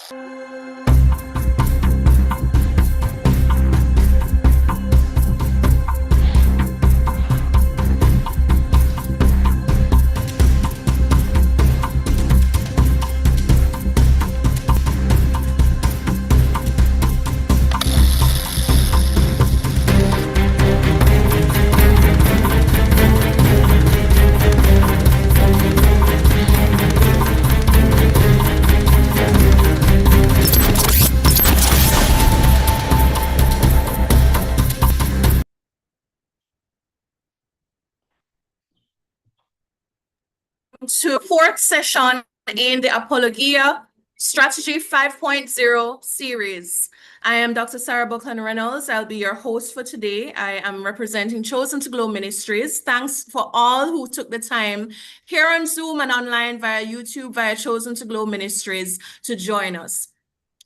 To fourth session in the Apologia Strategy 5.0 series. I am Dr. Sarah Buckland Reynolds. I'll be your host for today. I am representing Chosen to Glow Ministries. Thanks for all who took the time here on Zoom and online via YouTube, via Chosen to Glow Ministries to join us.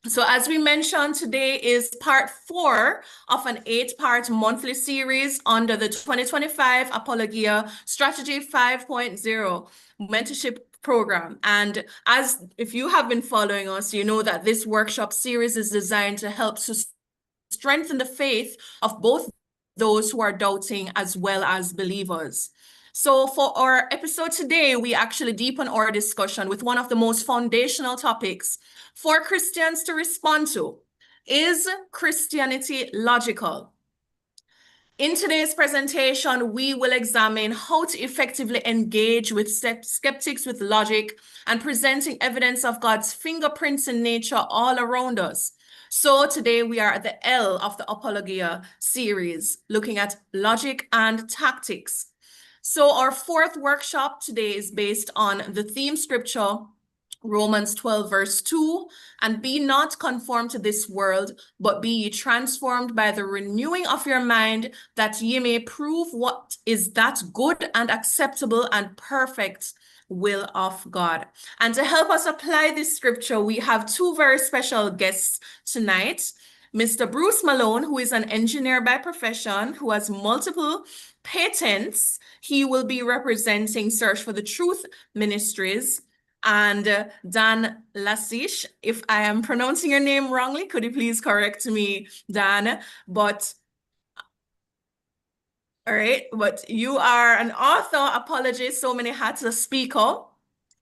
So as we mentioned, today is part 4 of an 8-part monthly series under the 2025 Apologia Strategy 5.0 mentorship program. And as if you have been following us, you know that this workshop series is designed to help to strengthen the faith of both those who are doubting as well as believers. So for our episode today, we actually deepen our discussion with one of the most foundational topics for Christians to respond to. Is Christianity logical? In today's presentation, we will examine how to effectively engage with skeptics with logic and presenting evidence of God's fingerprints in nature all around us. So today we are at the L of the Apologia series, looking at logic and tactics. So our 4th workshop today is based on the theme scripture, Romans 12 verse 2, and be not conformed to this world, but be ye transformed by the renewing of your mind, that ye may prove what is that good and acceptable and perfect will of God. And to help us apply this scripture, we have 2 very special guests tonight. Mr. Bruce Malone, who is an engineer by profession, who has multiple patents. He will be representing Search for the Truth Ministries. And Dan Lasish, if I am pronouncing your name wrongly, could you please correct me, Dan? But all right, but you are an author, apologist, so many hats, a speaker,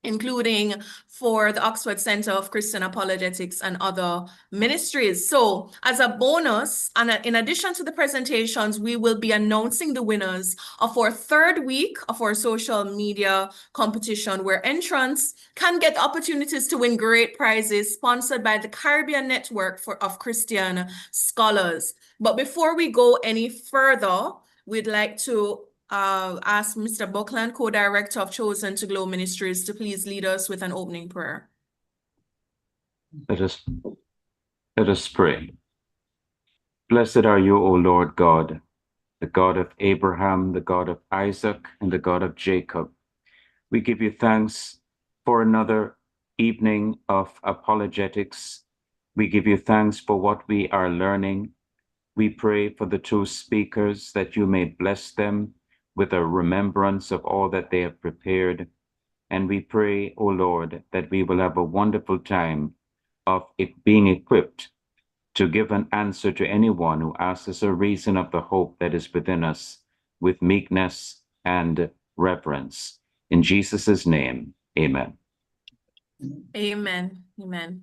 including for the Oxford Center of Christian Apologetics and other ministries. So as a bonus, and in addition to the presentations, we will be announcing the winners of our 3rd week of our social media competition, where entrants can get opportunities to win great prizes sponsored by the Caribbean Network of Christian Scholars. But before we go any further, we'd like to ask Mr. Buckland, co-director of Chosen to Glow Ministries, to please lead us with an opening prayer. Let us pray. Blessed are you, O Lord God, the God of Abraham, the God of Isaac, and the God of Jacob. We give you thanks for another evening of apologetics. We give you thanks for what we are learning. We pray for the 2 speakers, that you may bless them with a remembrance of all that they have prepared. And we pray, O Lord, that we will have a wonderful time of it being equipped to give an answer to anyone who asks us a reason of the hope that is within us, with meekness and reverence. In Jesus' name, amen. Amen. Amen.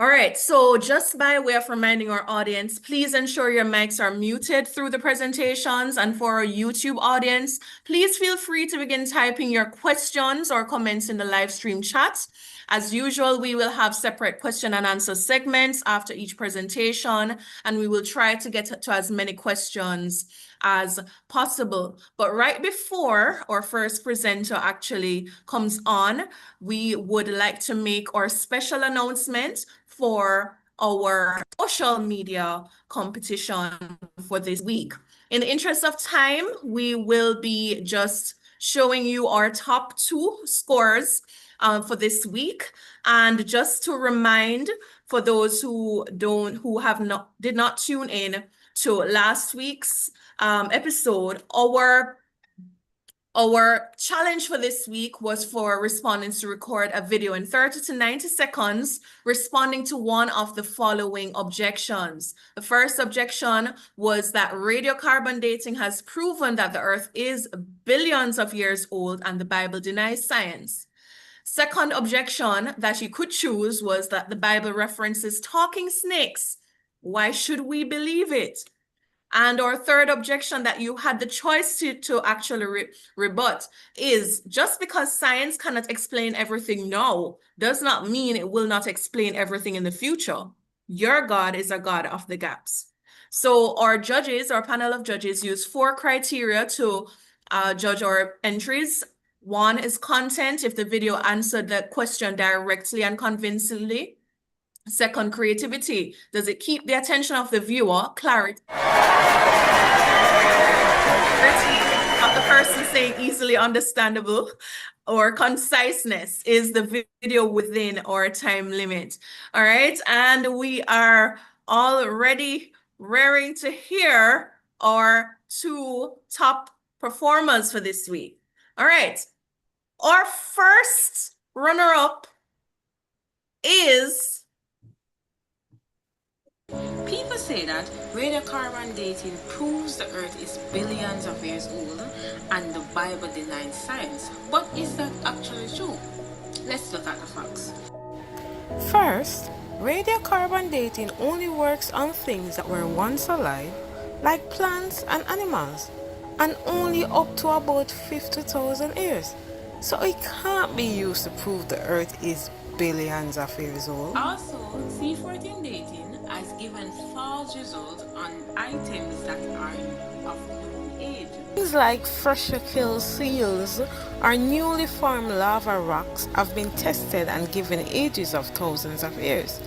All right, so just by way of reminding our audience, please ensure your mics are muted through the presentations. And for our YouTube audience, please feel free to begin typing your questions or comments in the live stream chat. As usual, we will have separate question and answer segments after each presentation, and we will try to get to as many questions as possible. But right before our first presenter actually comes on, we would like to make our special announcement for our social media competition for this week. In the interest of time, we will be just showing you our top 2 scores for this week. And just to remind, for those who did not tune in to last week's episode, our Our challenge for this week was for respondents to record a video in 30 to 90 seconds responding to one of the following objections. The first objection was that radiocarbon dating has proven that the Earth is billions of years old and the Bible denies science. Second objection that you could choose was that the Bible references talking snakes. Why should we believe it? And our third objection that you had the choice to actually rebut is just because science cannot explain everything now does not mean it will not explain everything in the future. Your God is a God of the gaps. So our panel of judges, use 4 criteria to judge our entries. One is content, if the video answered the question directly and convincingly. Second, creativity. Does it keep the attention of the viewer? Clarity of the person saying easily understandable. Or conciseness. Is the video within our time limit? All right. And we are already raring to hear our 2 top performers for this week. All right. Our first runner-up is... People say that radiocarbon dating proves the Earth is billions of years old and the Bible denies science. But is that actually true? Let's look at the facts. First, radiocarbon dating only works on things that were once alive, like plants and animals, and only up to about 50,000 years. So it can't be used to prove the Earth is billions of years old. Also, C14 dating has given false results on items that are of known age. Things like freshly killed seals or newly formed lava rocks have been tested and given ages of thousands of years,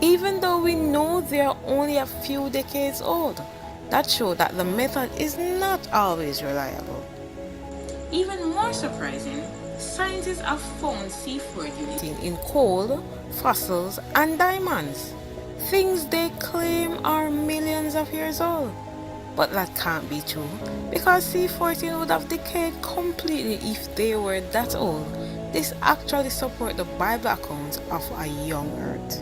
even though we know they are only a few decades old. That shows that the method is not always reliable. Even more surprising, scientists have found C14 in coal, fossils, and diamonds, things they claim are millions of years old. But that can't be true, because C14 would have decayed completely if they were that old. This actually supports the Bible account of a young Earth.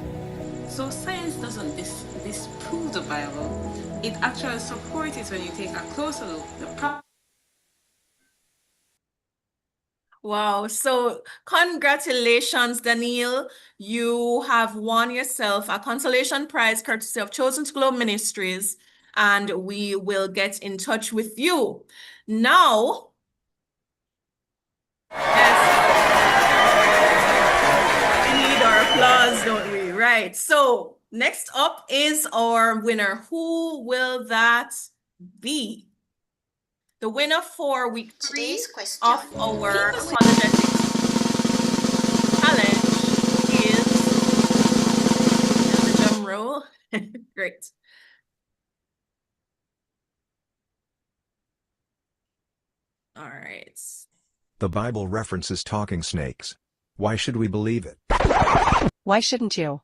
So science doesn't disprove the Bible, it actually supports it when you take a closer look. Wow. So congratulations, Daniel. You have won yourself a consolation prize courtesy of Chosen to Glow Ministries, and we will get in touch with you. Now, yes, we need our applause, don't we? Right. So next up is our winner. Who will that be? The winner for week 3 of our Apologetics challenge is, and the drum roll, great. All right. The Bible references talking snakes. Why should we believe it? Why shouldn't you?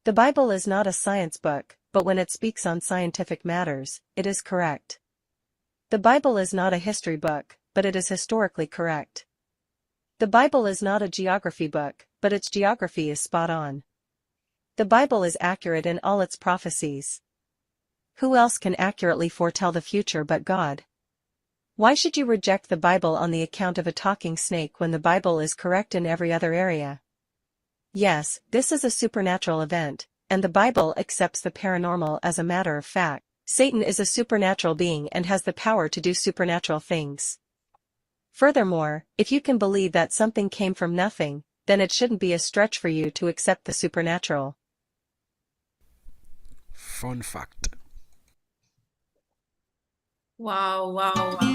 The Bible is not a science book, but when it speaks on scientific matters, it is correct. The Bible is not a history book, but it is historically correct. The Bible is not a geography book, but its geography is spot on. The Bible is accurate in all its prophecies. Who else can accurately foretell the future but God? Why should you reject the Bible on the account of a talking snake when the Bible is correct in every other area? Yes, this is a supernatural event, and the Bible accepts the paranormal as a matter of fact. Satan is a supernatural being and has the power to do supernatural things. Furthermore, if you can believe that something came from nothing, then it shouldn't be a stretch for you to accept the supernatural. Fun fact. Wow, wow, wow.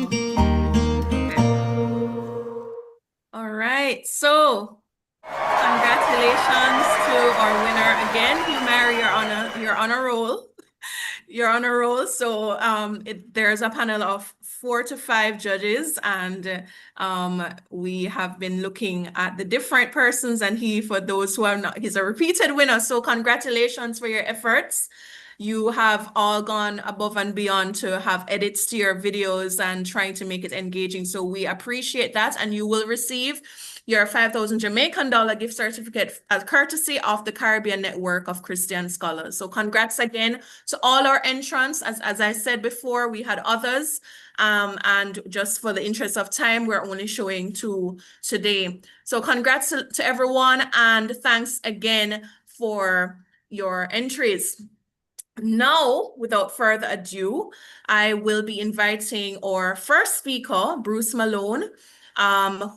All right, so congratulations to our winner again. Humar, you're on a roll. You're on a roll. So there's a panel of 4 to 5 judges, and we have been looking at the different persons, and for those who are not, he's a repeated winner. So congratulations for your efforts. You have all gone above and beyond to have edits to your videos and trying to make it engaging. So we appreciate that. And you will receive your 5,000 Jamaican dollar gift certificate as courtesy of the Caribbean Network of Christian Scholars. So congrats again to all our entrants. As I said before, we had others. And just for the interest of time, we're only showing 2 today. So congrats to everyone, and thanks again for your entries. Now, without further ado, I will be inviting our first speaker, Bruce Malone,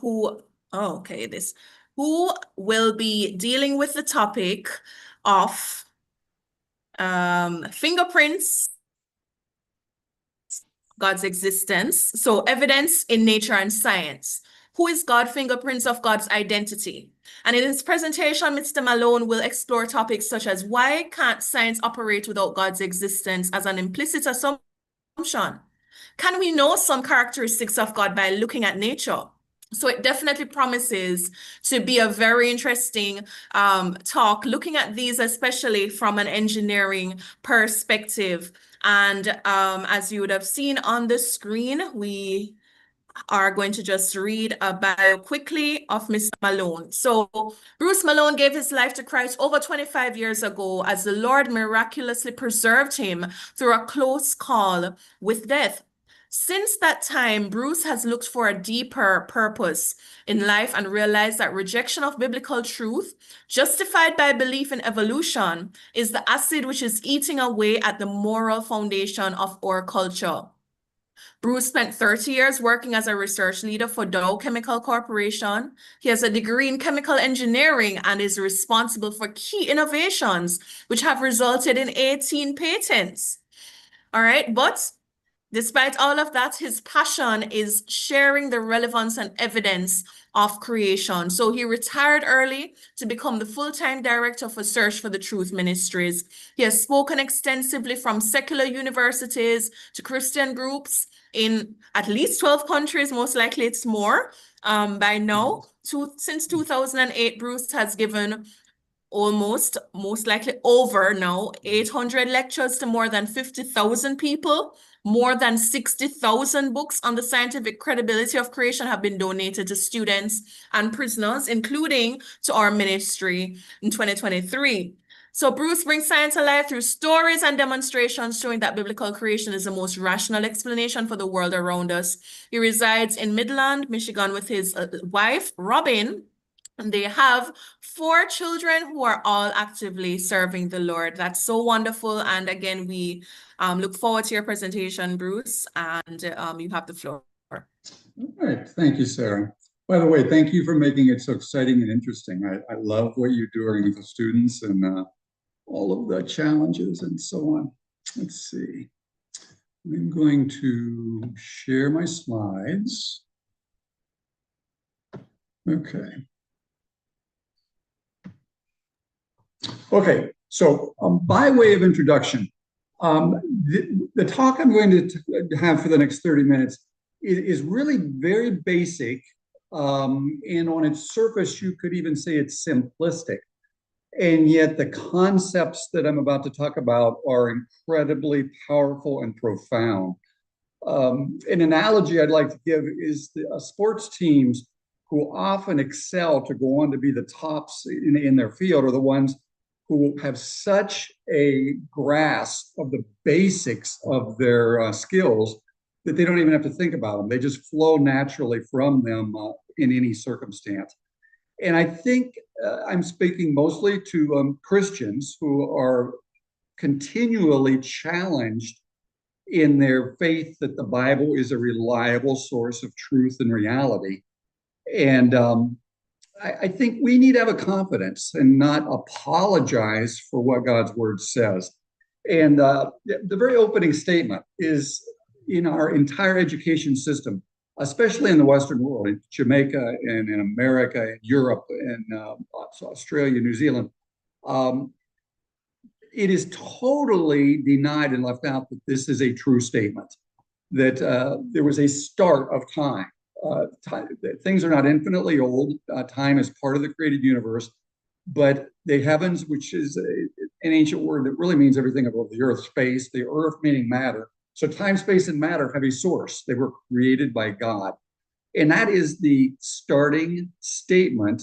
who will be dealing with the topic of fingerprints, God's existence. So evidence in nature and science. Who is God? Fingerprints of God's identity. And in his presentation, Mr. Malone will explore topics such as why can't science operate without God's existence as an implicit assumption? Can we know some characteristics of God by looking at nature? So it definitely promises to be a very interesting talk, looking at these especially from an engineering perspective. And as you would have seen on the screen, we are going to just read a bio quickly of Mr. Malone. So Bruce Malone gave his life to Christ over 25 years ago as the Lord miraculously preserved him through a close call with death. Since that time, Bruce has looked for a deeper purpose in life and realized that rejection of biblical truth, justified by belief in evolution, is the acid which is eating away at the moral foundation of our culture. Bruce spent 30 years working as a research leader for Dow Chemical Corporation. He has a degree in chemical engineering and is responsible for key innovations, which have resulted in 18 patents. All right, but despite all of that, his passion is sharing the relevance and evidence of creation. So he retired early to become the full-time director for Search for the Truth Ministries. He has spoken extensively from secular universities to Christian groups in at least 12 countries, most likely it's more by now. Since 2008, Bruce has given most likely over now 800 lectures to more than 50,000 people. More than 60,000 books on the scientific credibility of creation have been donated to students and prisoners, including to our ministry in 2023. So Bruce brings science alive through stories and demonstrations showing that biblical creation is the most rational explanation for the world around us. He resides in Midland, Michigan with his wife, Robin, and they have 4 children who are all actively serving the Lord. That's so wonderful. And again, we look forward to your presentation, Bruce, and you have the floor. All right. Thank you, Sarah. By the way, thank you for making it so exciting and interesting. I love what you're doing with the students and all of the challenges and so on. Let's see. I'm going to share my slides. Okay. Okay, so by way of introduction, the talk I'm going to have for the next 30 minutes is really very basic, and on its surface, you could even say it's simplistic. And yet the concepts that I'm about to talk about are incredibly powerful and profound. An analogy I'd like to give is the sports teams who often excel to go on to be the tops in their field are the ones who have such a grasp of the basics of their skills that they don't even have to think about them. They just flow naturally from them in any circumstance. And I think I'm speaking mostly to Christians who are continually challenged in their faith that the Bible is a reliable source of truth and reality. And I think we need to have a confidence and not apologize for what God's word says. And the very opening statement is in our entire education system, especially in the Western world, in Jamaica and in America, and Europe, and Australia, New Zealand, it is totally denied and left out that this is a true statement, that there was a start of time. Things are not infinitely old. Time is part of the created universe, but the heavens, which is an ancient word that really means everything above the earth, space, the earth meaning matter. So time, space, and matter have a source. They were created by God. And that is the starting statement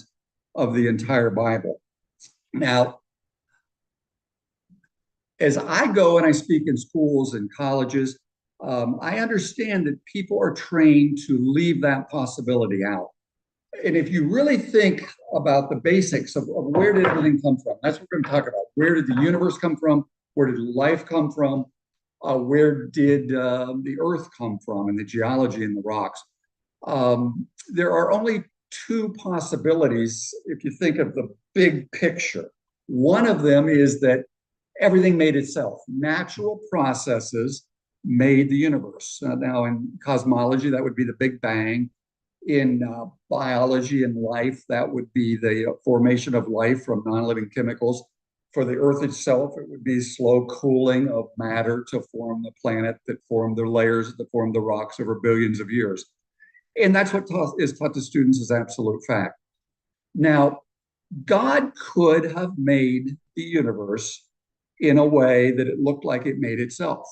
of the entire Bible. Now, as I go and I speak in schools and colleges, I understand that people are trained to leave that possibility out. And if you really think about the basics of where did everything come from, that's what we're going to talk about. Where did the universe come from? Where did life come from? Where did the earth come from, and the geology and the rocks? There are only two possibilities if you think of the big picture. One of them is that everything made itself. Natural processes made the universe. Now, in cosmology, that would be the Big Bang. In biology and life, that would be the formation of life from non-living chemicals. For the Earth itself, it would be slow cooling of matter to form the planet that formed the layers that formed the rocks over billions of years. And that's what is taught to students as absolute fact. Now, God could have made the universe in a way that it looked like it made itself,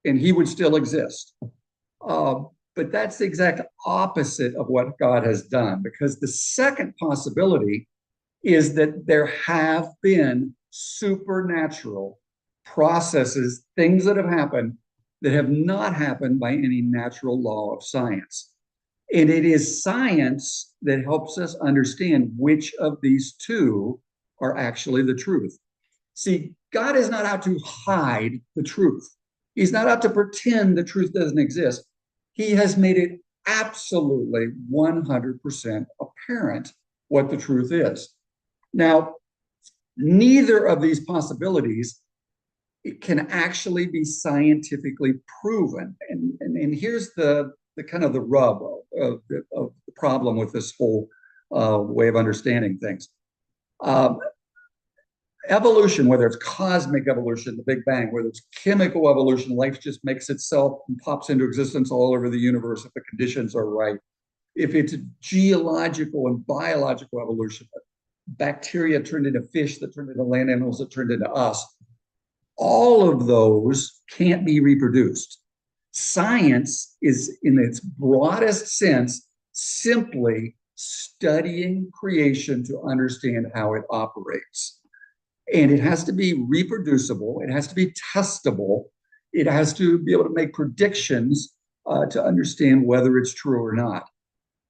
and he would still exist. But that's the exact opposite of what God has done, because the second possibility is that there have been supernatural processes, things that have happened that have not happened by any natural law of science. And it is science that helps us understand which of these two are actually the truth. See, God is not out to hide the truth. He's not out to pretend the truth doesn't exist. He has made it absolutely 100% apparent what the truth is. Now, neither of these possibilities can actually be scientifically proven. And here's the kind of the rub of the problem with this whole way of understanding things. Evolution, whether it's cosmic evolution, the Big Bang, whether it's chemical evolution, life just makes itself and pops into existence all over the universe if the conditions are right. If it's geological and biological evolution, bacteria turned into fish that turned into land animals that turned into us, all of those can't be reproduced. Science is, in its broadest sense, simply studying creation to understand how it operates. And it has to be reproducible. It has to be testable. It has to be able to make predictions to understand whether it's true or not.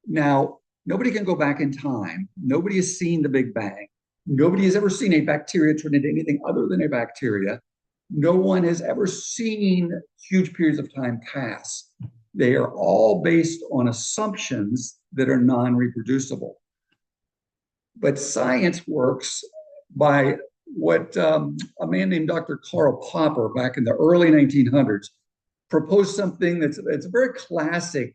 Now, nobody can go back in time. Nobody has seen the Big Bang. Nobody has ever seen a bacteria turn into anything other than a bacteria. No one has ever seen huge periods of time pass. They are all based on assumptions that are non-reproducible. But science works by what a man named Dr. Karl Popper back in the early 1900s proposed something it's a very classic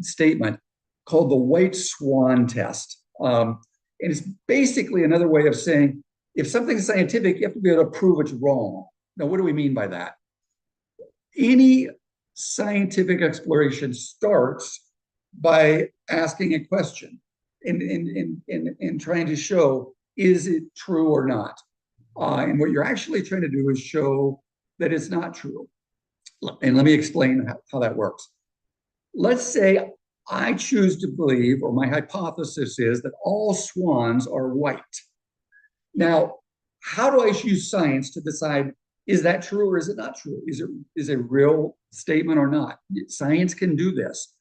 statement called the white swan test. And it's basically another way of saying, if something's scientific, you have to be able to prove it's wrong. Now, what do we mean by that? Any scientific exploration starts by asking a question and trying to show, is it true or not? And what you're actually trying to do is show that it's not true. And let me explain how that works. Let's say I choose to believe, or my hypothesis is, that all swans are white. Now, how do I use science to decide, is that true or is it not true? Is it a real statement or not? Science can do this,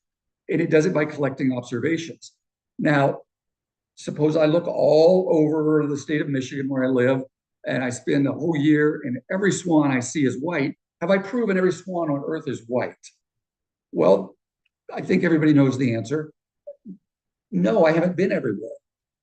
and it does it by collecting observations. Now, suppose I look all over the state of Michigan where I live, and I spend a whole year, and every swan I see is white. Have I proven every swan on Earth is white? Well, I think everybody knows the answer. No, I haven't been everywhere.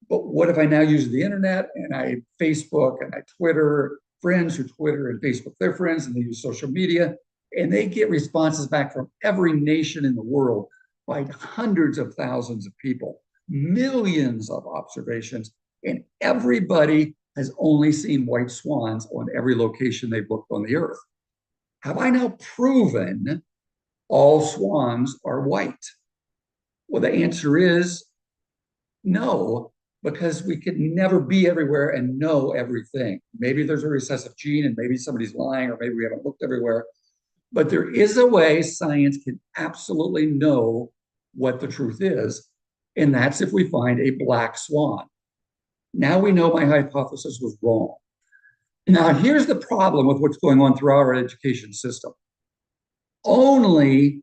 But what if I now use the internet and I Facebook and I Twitter, friends who Twitter and Facebook their friends, and they use social media, and they get responses back from every nation in the world by hundreds of thousands of people, millions of observations, and everybody has only seen white swans on every location they've looked on the Earth. Have I now proven all swans are white? Well, the answer is no, because we could never be everywhere and know everything. Maybe there's a recessive gene and maybe somebody's lying, or maybe we haven't looked everywhere. But there is a way science can absolutely know what the truth is, and that's if we find a black swan. Now we know my hypothesis was wrong. Now, here's the problem with what's going on throughout our education system. Only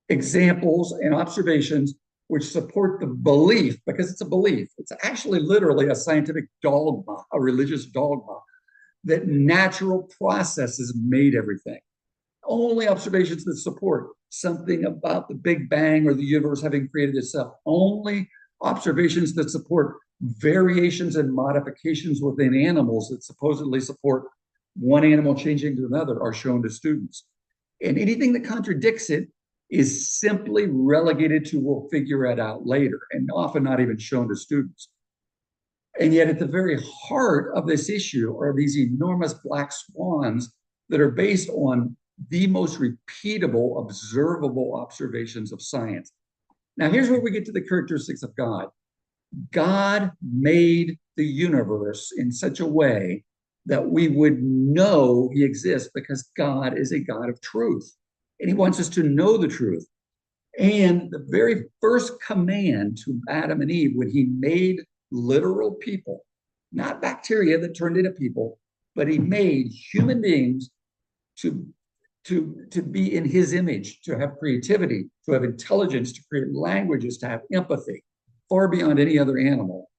examples and observations which support the belief, because it's a belief, it's actually literally a scientific dogma, a religious dogma, that natural processes made everything. Only observations that support something about the Big Bang or the universe having created itself. Only observations that support variations and modifications within animals that supposedly support one animal changing to another are shown to students. And anything that contradicts it is simply relegated to we'll figure it out later, and often not even shown to students. And yet at the very heart of this issue are these enormous black swans that are based on the most repeatable, observable observations of science. Now, here's where we get to the characteristics of God. God made the universe in such a way that we would know he exists, because God is a God of truth, and he wants us to know the truth. And the very first command to Adam and Eve, when he made literal people, not bacteria that turned into people, but he made human beings to be in his image, to have creativity, to have intelligence, to create languages, to have empathy, far beyond any other animal.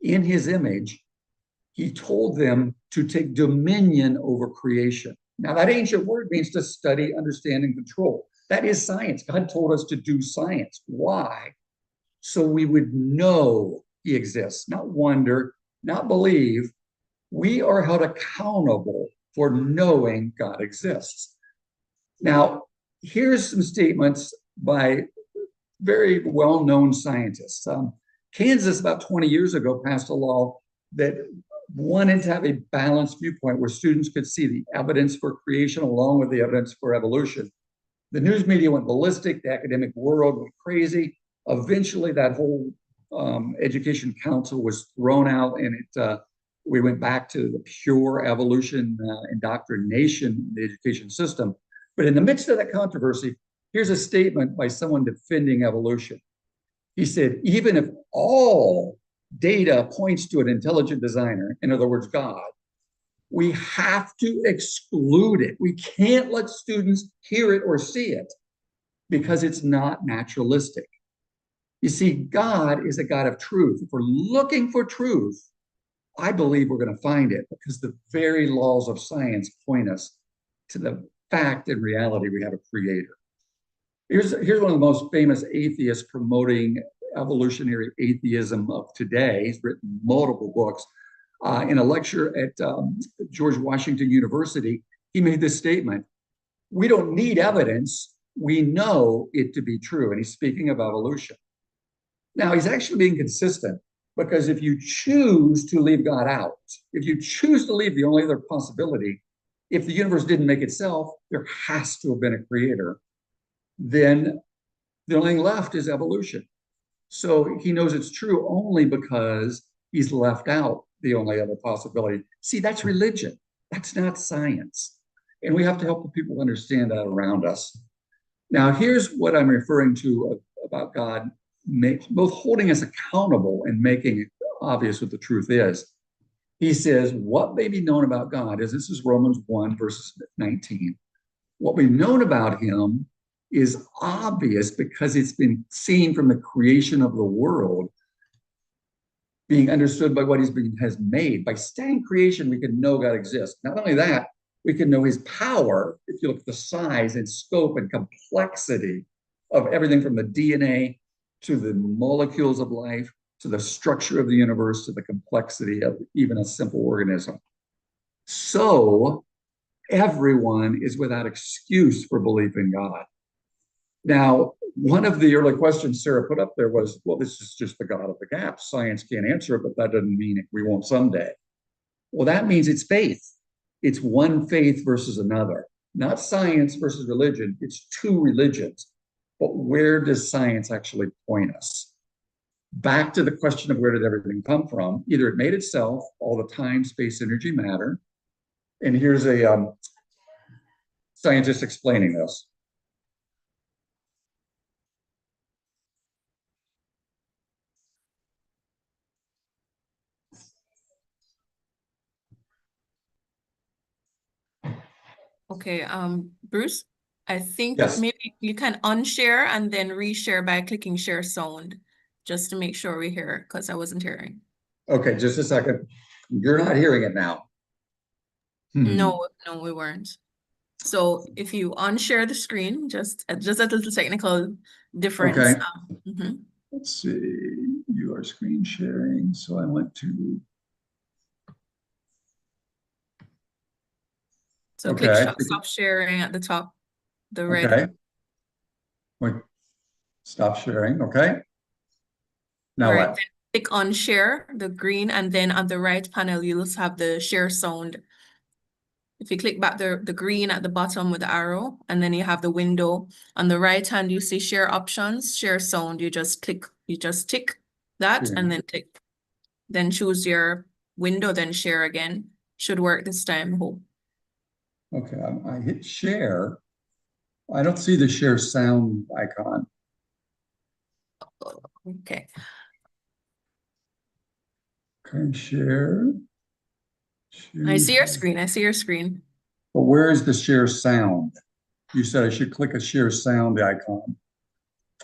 In his image, he told them to take dominion over creation. Now, that ancient word means to study, understand, and control. That is science. God told us to do science. Why? So we would know he exists, not wonder, not believe. We are held accountable for knowing God exists. Now, here's some statements by very well-known scientists. Kansas, about 20 years ago, passed a law that wanted to have a balanced viewpoint where students could see the evidence for creation along with the evidence for evolution. The news media went ballistic, the academic world went crazy. Eventually, that whole education council was thrown out, and we went back to the pure evolution indoctrination in the education system. But in the midst of that controversy, here's a statement by someone defending evolution. He said, even if all data points to an intelligent designer, in other words, God, we have to exclude it. We can't let students hear it or see it because it's not naturalistic. You see, God is a God of truth. If we're looking for truth, I believe we're going to find it, because the very laws of science point us to the fact and reality we have a creator. Here's one of the most famous atheists promoting evolutionary atheism of today. He's written multiple books. In a lecture at George Washington University, he made this statement: we don't need evidence, we know it to be true. And he's speaking of evolution. Now, he's actually being consistent, because if you choose to leave God out, if you choose to leave the only other possibility, if the universe didn't make itself, there has to have been a creator, then the only thing left is evolution. So he knows it's true only because he's left out the only other possibility. See, that's religion. That's not science. And we have to help the people understand that around us. Now, here's what I'm referring to about God, both holding us accountable and making it obvious what the truth is. He says, what may be known about God is, this is Romans 1, verses 19. What we've known about him is obvious because it's been seen from the creation of the world, being understood by what has made. By studying creation, we can know God exists. Not only that, we can know his power if you look at the size and scope and complexity of everything from the DNA to the molecules of life, to the structure of the universe, to the complexity of even a simple organism. So everyone is without excuse for belief in God. Now, one of the early questions Sarah put up there was, well, this is just the God of the gaps. Science can't answer it, but that doesn't mean we won't someday. Well, that means it's faith. It's one faith versus another, not science versus religion. It's two religions. But where does science actually point us? back to the question of where did everything come from. Either it made itself, all the time, space, energy, matter. And here's a scientist explaining this. Okay, Bruce, I think Yes. maybe you can unshare and then reshare by clicking share sound, just to make sure we hear, because I wasn't hearing. Okay, just a second. You're not hearing it now. No, we weren't. So if you unshare the screen, just a little technical difference. Okay. Mhm. Let's see. You are screen sharing. So I went to. So click Okay. stop sharing at the top, the red. Okay. Wait. Stop sharing. Okay. Now All right, what? then click on share, the green, and then on the right panel, you'll have the share sound. If you click back the green at the bottom with the arrow, and then you have the window. On the right hand, you see share options, share sound. You just tick that and then tick. Then choose your window, then share again. Should work this time, hope. Okay, I hit share. I don't see the share sound icon. Okay. Okay, share. I see your screen. I see your screen. But where is the share sound? You said I should click a share sound icon.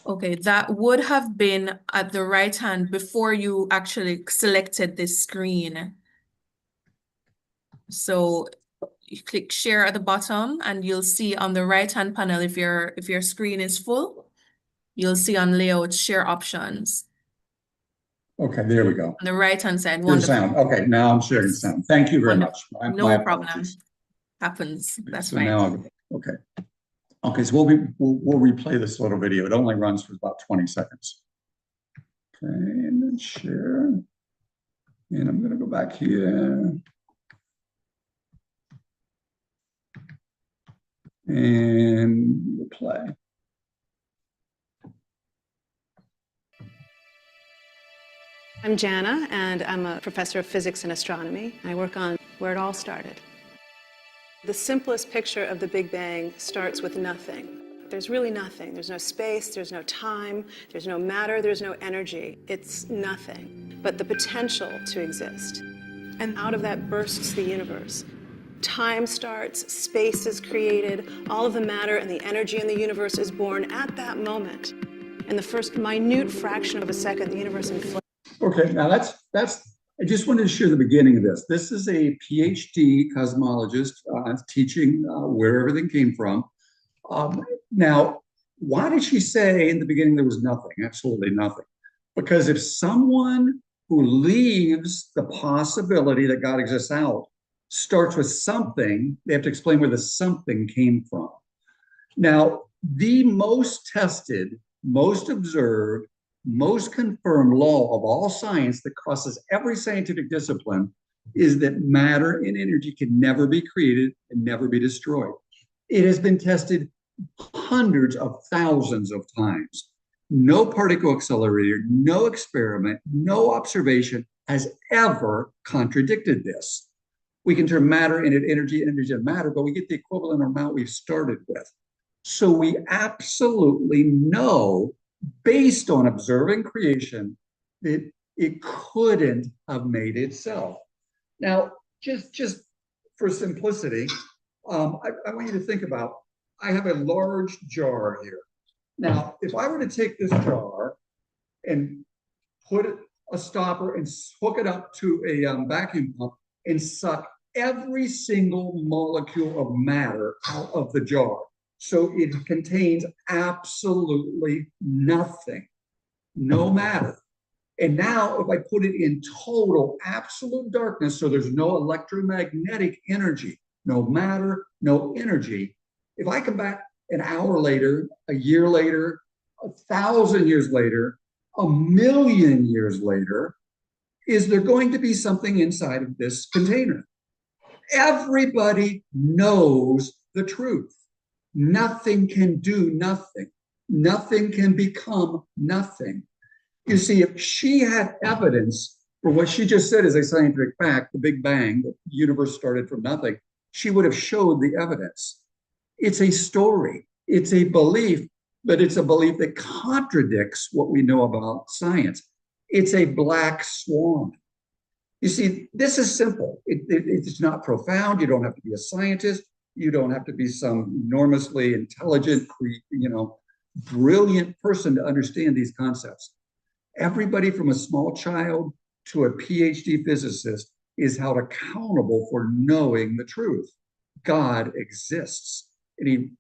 Okay, that would have been at the right hand before you actually selected this screen. So you click share at the bottom and you'll see on the right hand panel, if your screen is full, you'll see on layout share options. Okay, there we go. On the right hand side. Share sound. Okay, now I'm sharing sound. Thank you very much. No problem. Happens. That's so fine. Now, okay. Okay, so we'll replay this little video. It only runs for about 20 seconds. Okay, and then share. And I'm gonna go back here. And we'll play. I'm Jana, and I'm a professor of physics and astronomy. I work on where it all started. The simplest picture of the Big Bang starts with nothing. There's really nothing. There's no space, there's no time, there's no matter, there's no energy. It's nothing, but the potential to exist. And out of that bursts the universe. Time starts, space is created, all of the matter and the energy in the universe is born at that moment. In the first minute fraction of a second, the universe inflates. Okay, now that's, I just wanted to share the beginning of this. This is a PhD cosmologist teaching where everything came from. Now, why did she say in the beginning there was nothing? Absolutely nothing. Because if someone who leaves the possibility that God exists out starts with something, they have to explain where the something came from. Now, the most tested, most observed, most confirmed law of all science that crosses every scientific discipline is that matter and energy can never be created and never be destroyed. It has been tested hundreds of thousands of times. No particle accelerator, no experiment, no observation has ever contradicted this. We can turn matter into energy, energy into matter, but we get the equivalent amount we've started with. So we absolutely know, based on observing creation, that it couldn't have made itself. Now, just for simplicity, I want you to think about, I have a large jar here. Now, if I were to take this jar and put a stopper and hook it up to a vacuum pump and suck every single molecule of matter out of the jar, so it contains absolutely nothing, no matter. And now if I put it in total absolute darkness, so there's no electromagnetic energy, no matter, no energy, if I come back an hour later, a year later, 1,000 years later, 1,000,000 years later, is there going to be something inside of this container? Everybody knows the truth. Nothing can do nothing. Nothing can become nothing. You see, if she had evidence for what she just said is a scientific fact, the Big Bang, the universe started from nothing, she would have showed the evidence. It's a story, it's a belief, but it's a belief that contradicts what we know about science. It's a black swan. You see, this is simple. It's not profound. You don't have to be a scientist. You don't have to be some enormously intelligent, brilliant person to understand these concepts. Everybody from a small child to a PhD physicist is held accountable for knowing the truth. God exists. And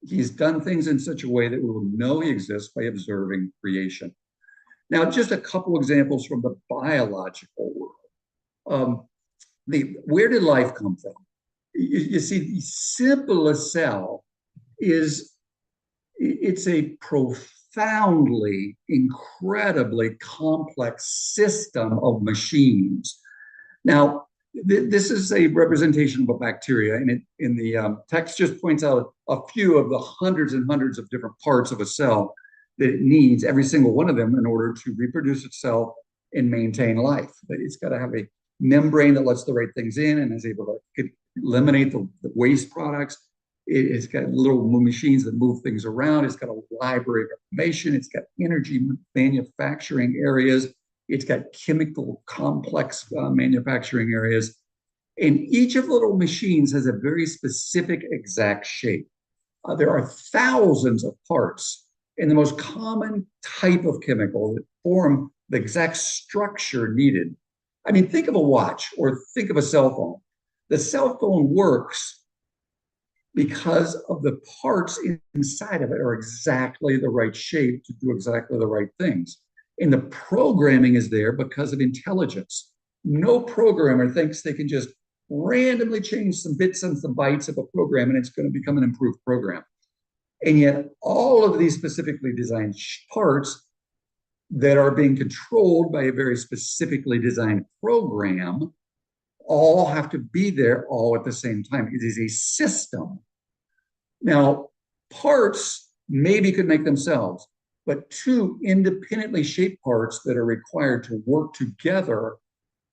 he's done things in such a way that we will know he exists by observing creation. Now, just a couple examples from the biological world. Where did life come from? You see, the simplest cell it's a profoundly, incredibly complex system of machines. Now, this is a representation of a bacteria, and in the text just points out a few of the hundreds and hundreds of different parts of a cell that it needs, every single one of them, in order to reproduce itself and maintain life. But it's got to have a membrane that lets the right things in and is able to eliminate the waste products. It's got little machines that move things around. It's got a library of information. It's got energy manufacturing areas. It's got chemical complex manufacturing areas. And each of the little machines has a very specific exact shape. There are thousands of parts, and the most common type of chemical that form the exact structure needed. I mean, think of a watch or think of a cell phone. The cell phone works because of the parts inside of it are exactly the right shape to do exactly the right things. And the programming is there because of intelligence. No programmer thinks they can just randomly change some bits and some bytes of a program and it's going to become an improved program. And yet all of these specifically designed parts that are being controlled by a very specifically designed program all have to be there all at the same time. It is a system. Now, parts maybe could make themselves, but two independently shaped parts that are required to work together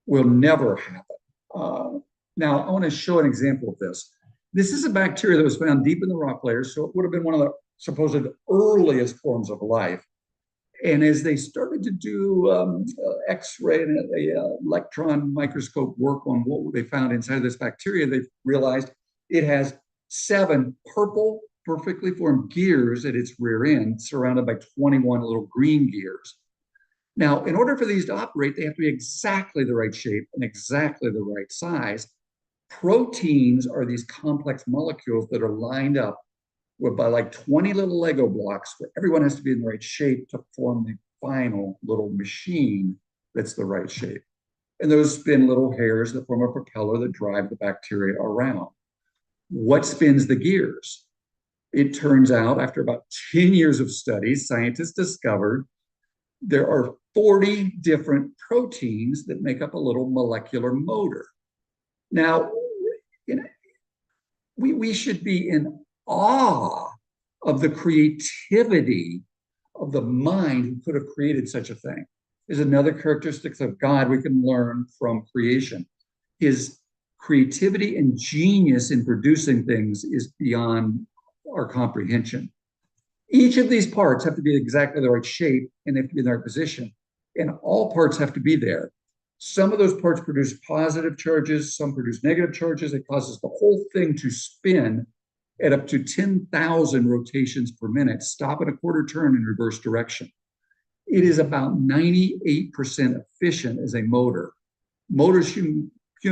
will never happen. Now, I want to show an example of this. This is a bacteria that was found deep in the rock layers, so it would have been one of the supposed earliest forms of life. And as they started to do X-ray and electron microscope work on what they found inside of this bacteria, they realized it has 7 purple, perfectly formed gears at its rear end, surrounded by 21 little green gears. Now, in order for these to operate, they have to be exactly the right shape and exactly the right size. Proteins are these complex molecules that are lined up by like 20 little Lego blocks where everyone has to be in the right shape to form the final little machine that's the right shape. And those spin little hairs that form a propeller that drive the bacteria around. What spins the gears? It turns out, after about 10 years of studies, scientists discovered there are 40 different proteins that make up a little molecular motor. Now, we should be in awe of the creativity of the mind who could have created such a thing. Is another characteristic of God we can learn from creation. His creativity and genius in producing things is beyond our comprehension. Each of these parts have to be exactly the right shape and they have to be in the right position. And all parts have to be there. Some of those parts produce positive charges, some produce negative charges. It causes the whole thing to spin at up to 10,000 rotations per minute, stop at a quarter turn in reverse direction. It is about 98% efficient as a motor. Motors human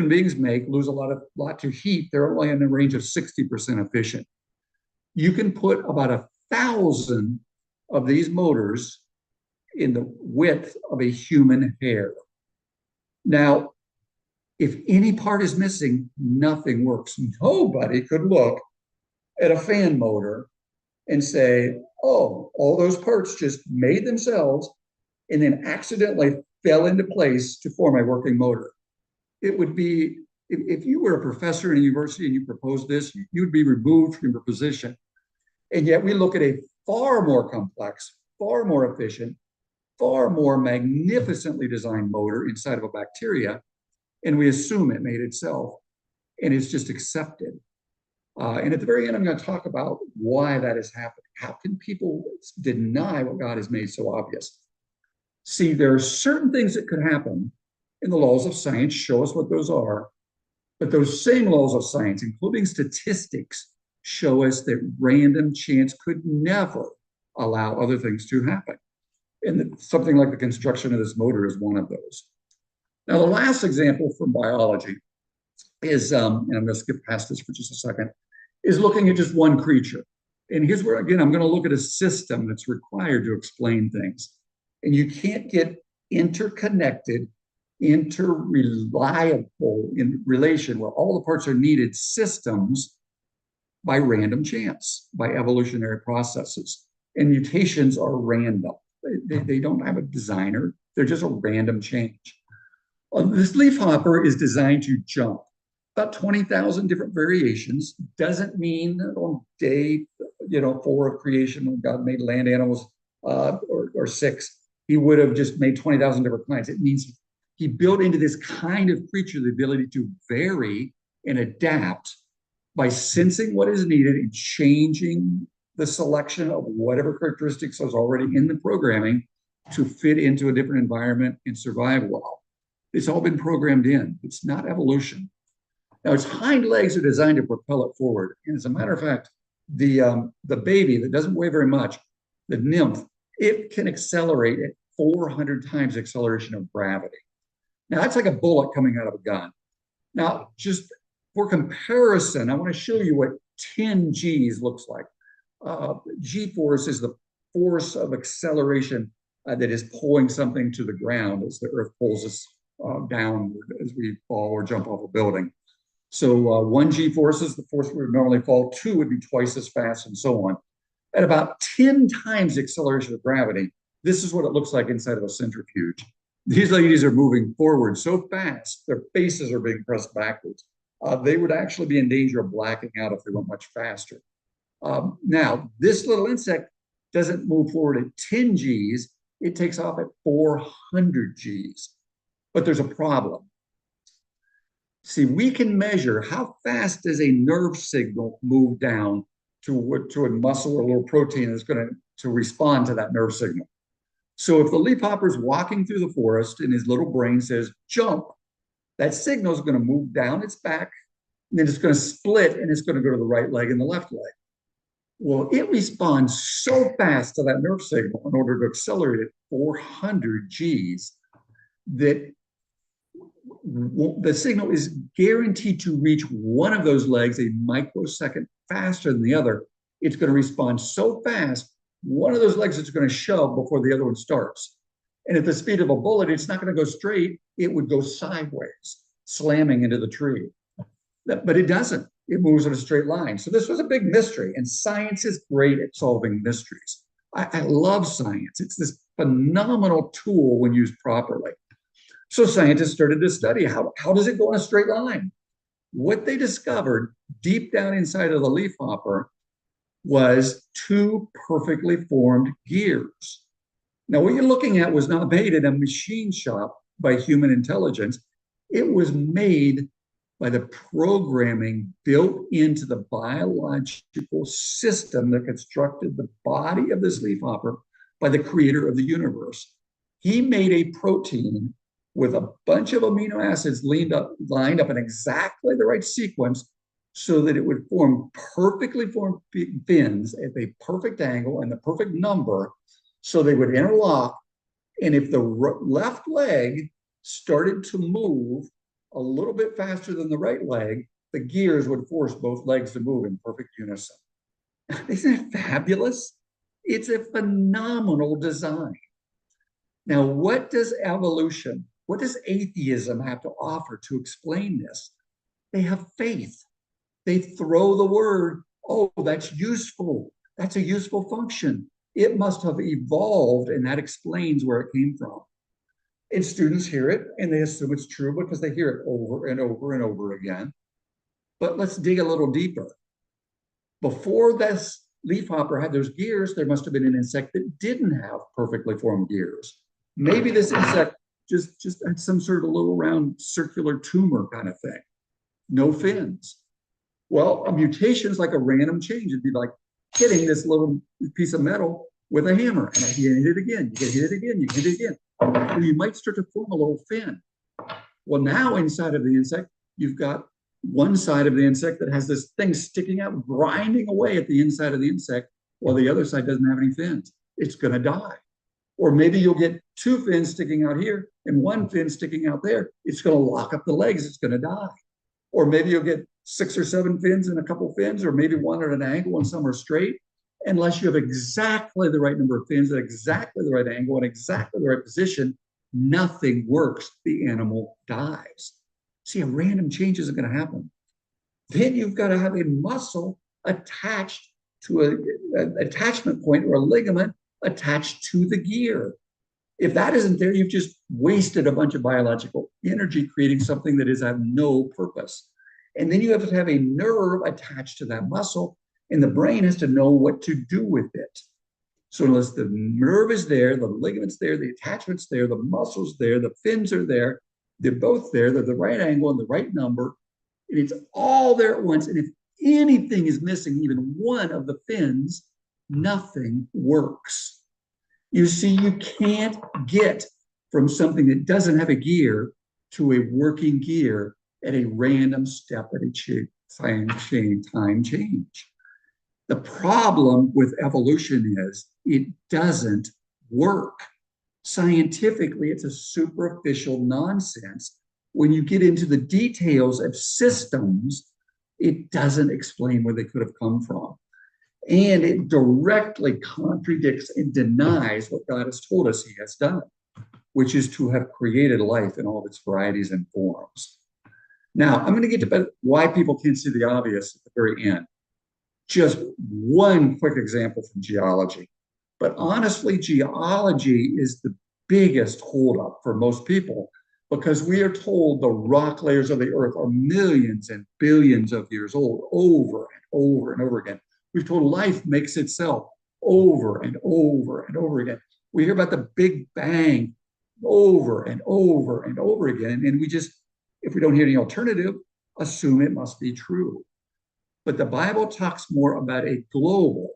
beings make lose a lot to heat. They're only in the range of 60% efficient. You can put about 1,000 of these motors in the width of a human hair. Now, if any part is missing, nothing works. Nobody could look at a fan motor and say, oh, all those parts just made themselves and then accidentally fell into place to form a working motor. It would be, if you were a professor in a university and you proposed this, you'd be removed from your position. And yet we look at a far more complex, far more efficient, far more magnificently designed motor inside of a bacteria, and we assume it made itself, and it's just accepted. And at the very end, I'm going to talk about why that is happening. How can people deny what God has made so obvious? See, there are certain things that could happen, and the laws of science show us what those are. But those same laws of science, including statistics, show us that random chance could never allow other things to happen. And something like the construction of this motor is one of those. Now, the last example from biology is, and I'm going to skip past this for just a second, is looking at just one creature. And here's where, again, I'm going to look at a system that's required to explain things. And you can't get interconnected, interreliable in relation where all the parts are needed systems by random chance, by evolutionary processes. And mutations are random. They don't have a designer. They're just a random change. This leafhopper is designed to jump. About 20,000 different variations. Doesn't mean that on day 4 of creation, when God made land animals, or 6, he would have just made 20,000 different kinds. It means he built into this kind of creature the ability to vary and adapt by sensing what is needed and changing the selection of whatever characteristics was already in the programming to fit into a different environment and survive well. It's all been programmed in. It's not evolution. Now, its hind legs are designed to propel it forward. And as a matter of fact, the baby that doesn't weigh very much, the nymph, it can accelerate at 400 times the acceleration of gravity. Now, that's like a bullet coming out of a gun. Now, just for comparison, I want to show you what 10 Gs looks like. G-force is the force of acceleration that is pulling something to the ground as the earth pulls us downward as we fall or jump off a building. So 1 G-force is the force we would normally fall. 2 would be twice as fast, and so on. At about 10 times the acceleration of gravity, this is what it looks like inside of a centrifuge. These ladies are moving forward so fast, their faces are being pressed backwards. They would actually be in danger of blacking out if they went much faster. Now, this little insect doesn't move forward at 10 Gs, it takes off at 400 Gs. But there's a problem. See, we can measure how fast does a nerve signal move down to a muscle or a little protein that's going to respond to that nerve signal. So if the leafhopper is walking through the forest and his little brain says, jump, that signal is going to move down its back, and then it's going to split, and it's going to go to the right leg and the left leg. Well, it responds so fast to that nerve signal in order to accelerate at 400 Gs that the signal is guaranteed to reach one of those legs a microsecond faster than the other. It's going to respond so fast, one of those legs is going to shove before the other one starts. And at the speed of a bullet, it's not going to go straight. It would go sideways, slamming into the tree. But it doesn't. It moves in a straight line. So this was a big mystery, and science is great at solving mysteries. I love science. It's this phenomenal tool when used properly. So scientists started to study how does it go in a straight line? What they discovered deep down inside of the leafhopper was 2 perfectly formed gears. Now, what you're looking at was not made in a machine shop by human intelligence. It was made by the programming built into the biological system that constructed the body of this leafhopper by the creator of the universe. He made a protein with a bunch of amino acids lined up in exactly the right sequence so that it would form perfectly formed fins at a perfect angle and the perfect number so they would interlock. And if the left leg started to move a little bit faster than the right leg, the gears would force both legs to move in perfect unison. Isn't that fabulous? It's a phenomenal design. Now, what does evolution, what does atheism have to offer to explain this? They have faith. They throw the word, oh, that's useful. That's a useful function. It must have evolved, and that explains where it came from. And students hear it, and they assume it's true because they hear it over and over and over again. But let's dig a little deeper. Before this leafhopper had those gears, there must have been an insect that didn't have perfectly formed gears. Maybe this insect just had some sort of a little round circular tumor kind of thing. No fins. Well, a mutation is like a random change. It'd be like hitting this little piece of metal with a hammer, and you hit it again, you can hit it again, you can hit it again. And you might start to form a little fin. Well, now inside of the insect, you've got one side of the insect that has this thing sticking out, grinding away at the inside of the insect, while the other side doesn't have any fins. It's going to die. Or maybe you'll get two fins sticking out here and one fin sticking out there. It's going to lock up the legs. It's going to die. Or maybe you'll get 6 or 7 fins and a couple fins, or maybe one at an angle and some are straight. Unless you have exactly the right number of fins at exactly the right angle and exactly the right position, nothing works. The animal dies. See, a random change isn't going to happen. Then you've got to have a muscle attached to an attachment point or a ligament attached to the gear. If that isn't there, you've just wasted a bunch of biological energy creating something that is of no purpose. And then you have to have a nerve attached to that muscle, and the brain has to know what to do with it. So unless the nerve is there, the ligament's there, the attachment's there, the muscle's there, the fins are there, they're both there, they're the right angle and the right number, and it's all there at once. And if anything is missing, even one of the fins, nothing works. You see, you can't get from something that doesn't have a gear to a working gear at a random step at a time change. The problem with evolution is it doesn't work. Scientifically, it's a superficial nonsense. When you get into the details of systems, it doesn't explain where they could have come from. And it directly contradicts and denies what God has told us he has done, which is to have created life in all of its varieties and forms. Now, I'm going to get to why people can't see the obvious at the very end. Just one quick example from geology. But honestly, geology is the biggest holdup for most people because we are told the rock layers of the earth are millions and billions of years old over and over and over again. We've told life makes itself over and over and over again. We hear about the Big Bang over and over and over again. And we just, if we don't hear any alternative, assume it must be true. But the Bible talks more about a global,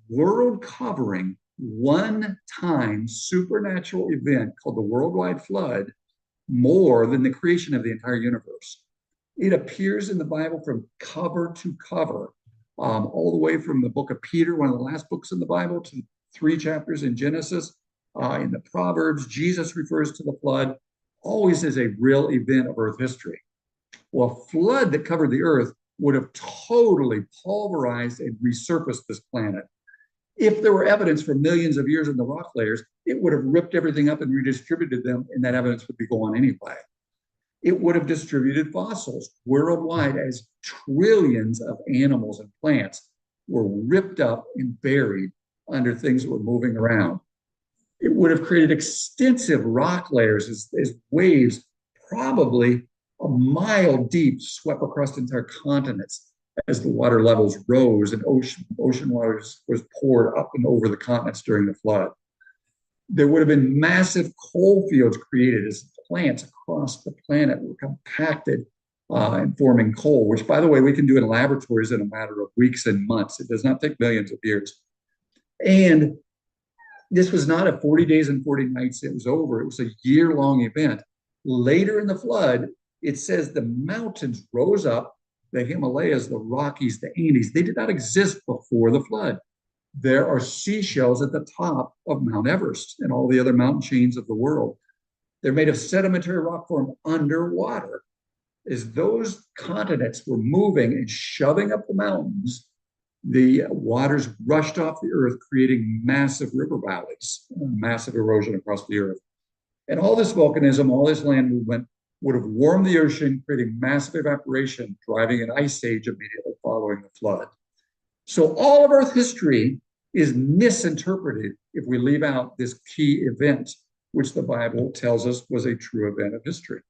world-covering, one-time supernatural event called the worldwide flood more than the creation of the entire universe. It appears in the Bible from cover to cover, all the way from the book of Peter, one of the last books in the Bible, to 3 chapters in Genesis. In the Proverbs, Jesus refers to the flood always as a real event of earth history. Well, a flood that covered the earth would have totally pulverized and resurfaced this planet. If there were evidence for millions of years in the rock layers, it would have ripped everything up and redistributed them, and that evidence would be gone anyway. It would have distributed fossils worldwide as trillions of animals and plants were ripped up and buried under things that were moving around. It would have created extensive rock layers as waves, probably a mile deep, swept across entire continents as the water levels rose and ocean water was poured up and over the continents during the flood. There would have been massive coal fields created as plants across the planet were compacted and forming coal, which, by the way, we can do in laboratories in a matter of weeks and months. It does not take millions of years. And this was not a 40 days and 40 nights, it was over. It was a year-long event. Later in the flood, it says the mountains rose up, the Himalayas, the Rockies, the Andes. They did not exist before the flood. There are seashells at the top of Mount Everest and all the other mountain chains of the world. They're made of sedimentary rock formed underwater. As those continents were moving and shoving up the mountains, the waters rushed off the earth, creating massive river valleys, massive erosion across the earth. And all this volcanism, all this land movement would have warmed the ocean, creating massive evaporation, driving an ice age immediately following the flood. So all of Earth history is misinterpreted if we leave out this key event, which the Bible tells us was a true event of history.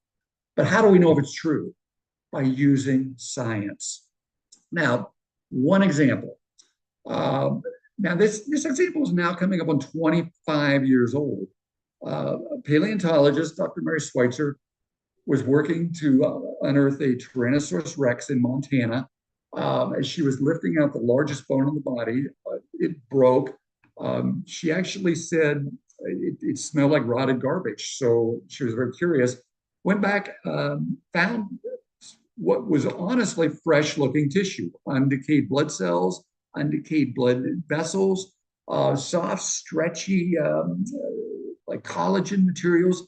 But how do we know if it's true? By using science. Now, one example. Now, this example is now coming up on 25 years old. A paleontologist, Dr. Mary Schweitzer, was working to unearth a Tyrannosaurus rex in Montana. As she was lifting out the largest bone in the body, it broke. She actually said it smelled like rotted garbage. So she was very curious, went back, found what was honestly fresh looking tissue, undecayed blood cells, undecayed blood vessels, soft, stretchy, like collagen materials,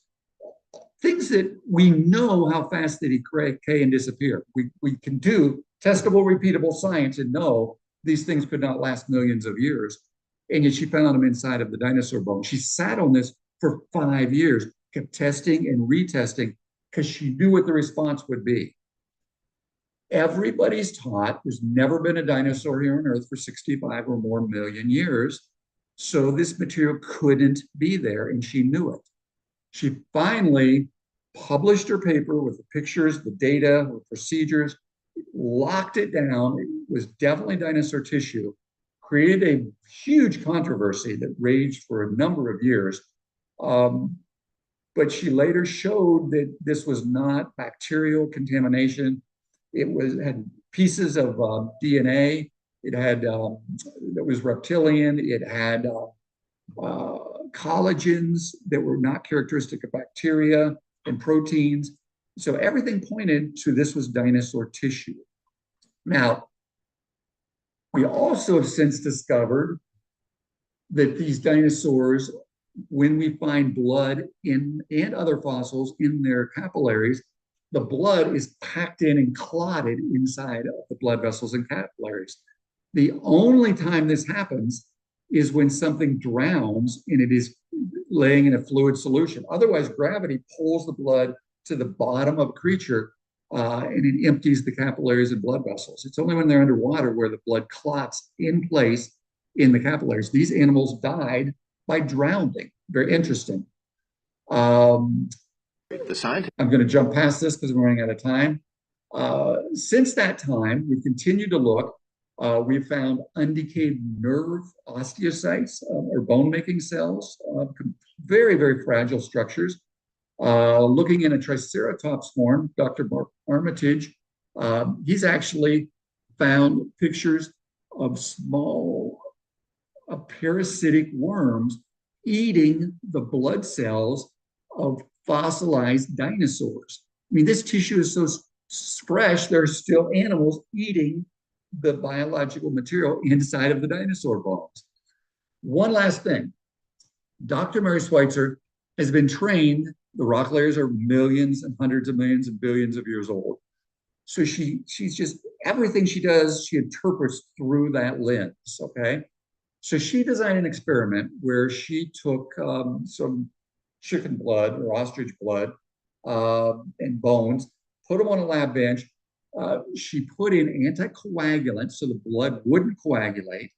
things that we know how fast they decay and disappear. We can do testable, repeatable science and know these things could not last millions of years. And yet she found them inside of the dinosaur bone. She sat on this for 5 years, kept testing and retesting because she knew what the response would be. Everybody's taught there's never been a dinosaur here on Earth for 65 or more million years. So this material couldn't be there, and she knew it. She finally published her paper with the pictures, the data, the procedures, locked it down. It was definitely dinosaur tissue, created a huge controversy that raged for a number of years. But she later showed that this was not bacterial contamination. It had pieces of DNA. It had that was reptilian. It had collagens that were not characteristic of bacteria and proteins. So everything pointed to this was dinosaur tissue. Now, we also have since discovered that these dinosaurs, when we find blood in and other fossils in their capillaries, the blood is packed in and clotted inside of the blood vessels and capillaries. The only time this happens is when something drowns and it is laying in a fluid solution. Otherwise, gravity pulls the blood to the bottom of a creature and it empties the capillaries and blood vessels. It's only when they're underwater where the blood clots in place in the capillaries. These animals died by drowning. Very interesting. I'm going to jump past this because we're running out of time. Since that time, we've continued to look. We've found undecayed nerve osteocytes or bone-making cells, very, very fragile structures. Looking in a Triceratops form, Dr. Mark Armitage, he's actually found pictures of small parasitic worms eating the blood cells of fossilized dinosaurs. I mean, this tissue is so fresh, there's still animals eating the biological material inside of the dinosaur bones. One last thing. Dr. Mary Schweitzer has been trained. The rock layers are millions and hundreds of millions and billions of years old. So she's just, everything she does, she interprets through that lens, okay? So she designed an experiment where she took some chicken blood or ostrich blood and bones, put them on a lab bench. She put in anticoagulants so the blood wouldn't coagulate.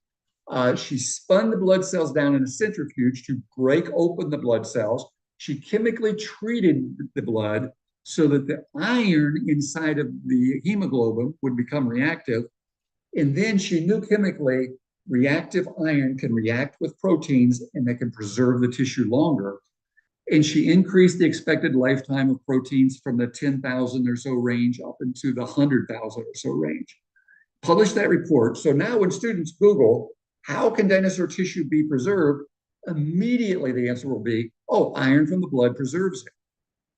She spun the blood cells down in a centrifuge to break open the blood cells. She chemically treated the blood so that the iron inside of the hemoglobin would become reactive. And then she knew chemically reactive iron can react with proteins and they can preserve the tissue longer. And she increased the expected lifetime of proteins from the 10,000 or so range up into the 100,000 or so range. Published that report. So now when students Google, how can dinosaur tissue be preserved? Immediately the answer will be, oh, iron from the blood preserves it.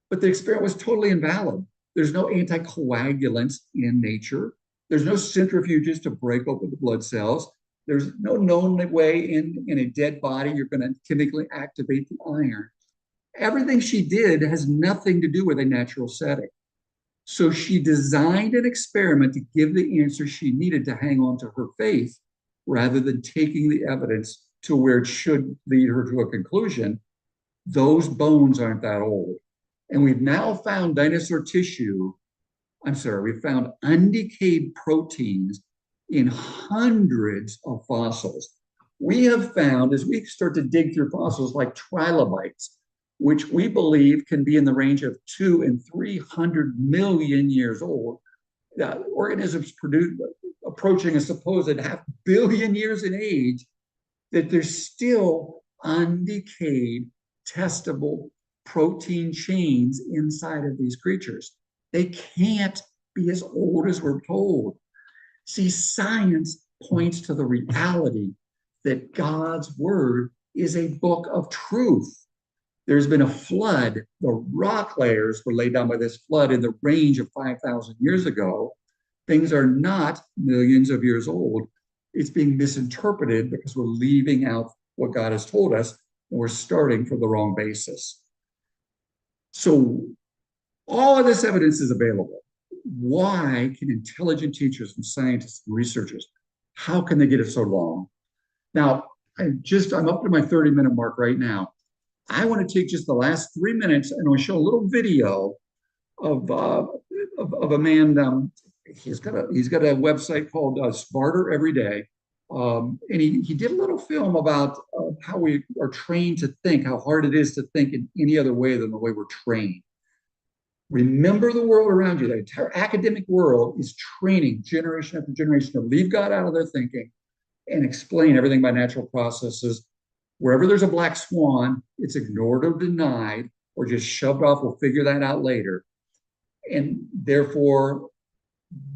But the experiment was totally invalid. There's no anticoagulants in nature. There's no centrifuges to break open the blood cells. There's no known way in a dead body you're going to chemically activate the iron. Everything she did has nothing to do with a natural setting. So she designed an experiment to give the answer she needed to hang on to her faith rather than taking the evidence to where it should lead her to a conclusion. Those bones aren't that old. And we've now found dinosaur tissue, we've found undecayed proteins in hundreds of fossils. We have found, as we start to dig through fossils like trilobites, which we believe can be in the range of 200 and 300 million years old, organisms approaching a supposed 500 million years in age, that there's still undecayed testable protein chains inside of these creatures. They can't be as old as we're told. See, science points to the reality that God's word is a book of truth. There's been a flood. The rock layers were laid down by this flood in the range of 5,000 years ago. Things are not millions of years old. It's being misinterpreted because we're leaving out what God has told us, and we're starting from the wrong basis. So all of this evidence is available. Why can intelligent teachers and scientists and researchers, how can they get it so long? Now, I'm up to my 30-minute mark right now. I want to take just the last 3 minutes and I want to show a little video of a man. He's got a website called Smarter Every Day. And he did a little film about how we are trained to think, how hard it is to think in any other way than the way we're trained. Remember the world around you. The entire academic world is training generation after generation to leave God out of their thinking and explain everything by natural processes. Wherever there's a black swan, it's ignored or denied or just shoved off. We'll figure that out later. And therefore,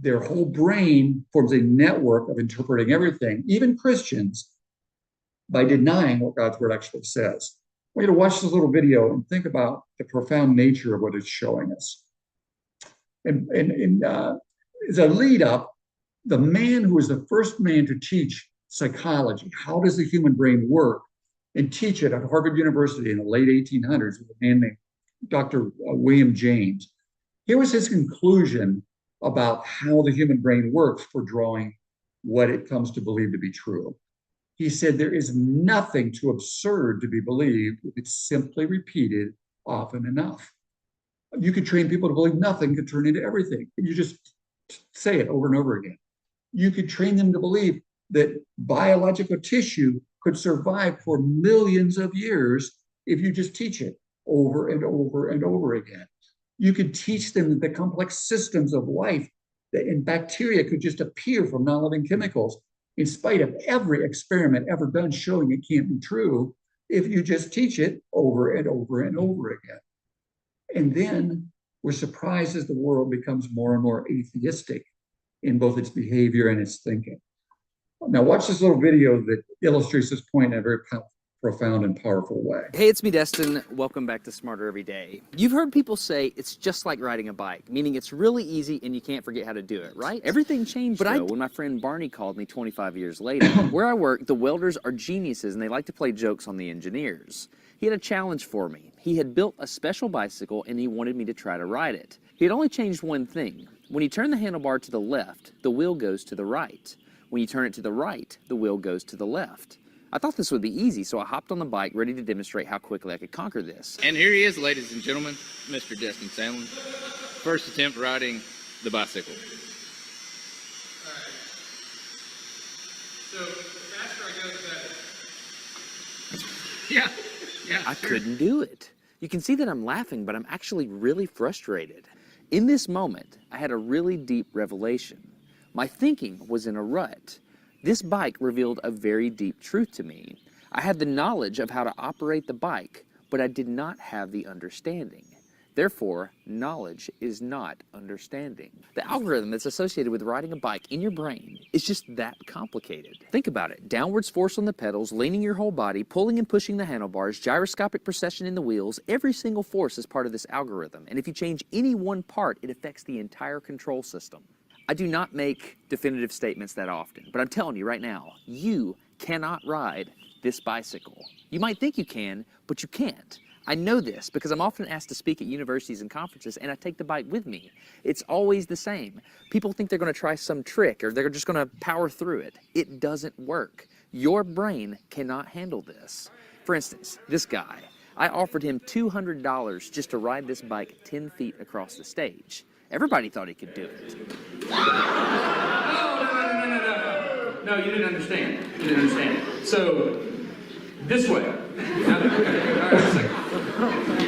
their whole brain forms a network of interpreting everything, even Christians, by denying what God's word actually says. I want you to watch this little video and think about the profound nature of what it's showing us. And as a lead up, the man who was the first man to teach psychology, how does the human brain work, and teach it at Harvard University in the late 1800s, was a man named Dr. William James. Here was his conclusion about how the human brain works for drawing what it comes to believe to be true. He said, there is nothing too absurd to be believed if it's simply repeated often enough. You could train people to believe nothing could turn into everything. You just say it over and over again. You could train them to believe that biological tissue could survive for millions of years if you just teach it over and over and over again. You could teach them that the complex systems of life and bacteria could just appear from non-living chemicals, in spite of every experiment ever done showing it can't be true, if you just teach it over and over and over again. And then we're surprised as the world becomes more and more atheistic in both its behavior and its thinking. Now watch this little video that illustrates this point in a very profound and powerful way. Hey, it's me, Destin. Welcome back to Smarter Every Day. You've heard people say it's just like riding a bike, meaning it's really easy and you can't forget how to do it, right? Everything changed, though, when my friend Barney called me 25 years later. Where I work, the welders are geniuses and they like to play jokes on the engineers. He had a challenge for me. He had built a special bicycle and he wanted me to try to ride it. He had only changed one thing. When you turn the handlebar to the left, the wheel goes to the right. When you turn it to the right, the wheel goes to the left. I thought this would be easy, so I hopped on the bike ready to demonstrate how quickly I could conquer this. And here he is, ladies and gentlemen, Mr. Destin Sandlin. First attempt riding the bicycle. All right. So the faster I go, the better. Yeah. I couldn't do it. You can see that I'm laughing, but I'm actually really frustrated. In this moment, I had a really deep revelation. My thinking was in a rut. This bike revealed a very deep truth to me. I had the knowledge of how to operate the bike, but I did not have the understanding. Therefore, knowledge is not understanding. The algorithm that's associated with riding a bike in your brain is just that complicated. Think about it. Downwards force on the pedals, leaning your whole body, pulling and pushing the handlebars, gyroscopic precession in the wheels, every single force is part of this algorithm. And if you change any one part, it affects the entire control system. I do not make definitive statements that often, but I'm telling you right now, you cannot ride this bicycle. You might think you can, but you can't. I know this because I'm often asked to speak at universities and conferences, and I take the bike with me. It's always the same. People think they're going to try some trick or they're just going to power through it. It doesn't work. Your brain cannot handle this. For instance, this guy, I offered him $200 just to ride this bike 10 feet across the stage. Everybody thought he could do it. No, you didn't understand. You didn't understand. So, this way. All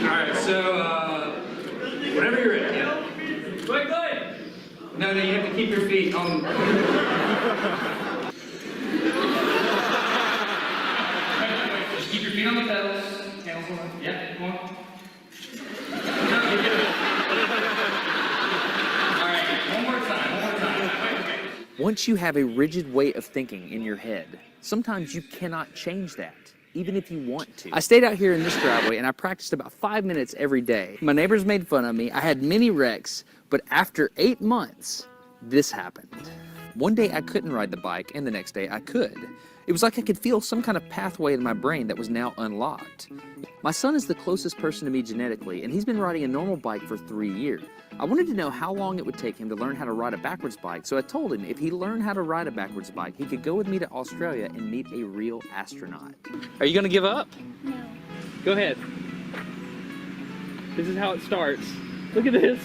right, so, whenever you're ready. Yeah. Wait. No, you have to keep your feet on. Just keep your feet on the pedals. Yeah. Once you have a rigid way of thinking in your head, sometimes you cannot change that, even if you want to. I stayed out here in this driveway and I practiced about 5 minutes every day. My neighbors made fun of me. I had many wrecks, but after 8 months, this happened. One day I couldn't ride the bike and the next day I could. It was like I could feel some kind of pathway in my brain that was now unlocked. My son is the closest person to me genetically, and he's been riding a normal bike for 3 years. I wanted to know how long it would take him to learn how to ride a backwards bike, so I told him if he learned how to ride a backwards bike, he could go with me to Australia and meet a real astronaut. Are you gonna give up? No. Go ahead. This is how it starts. Look at this.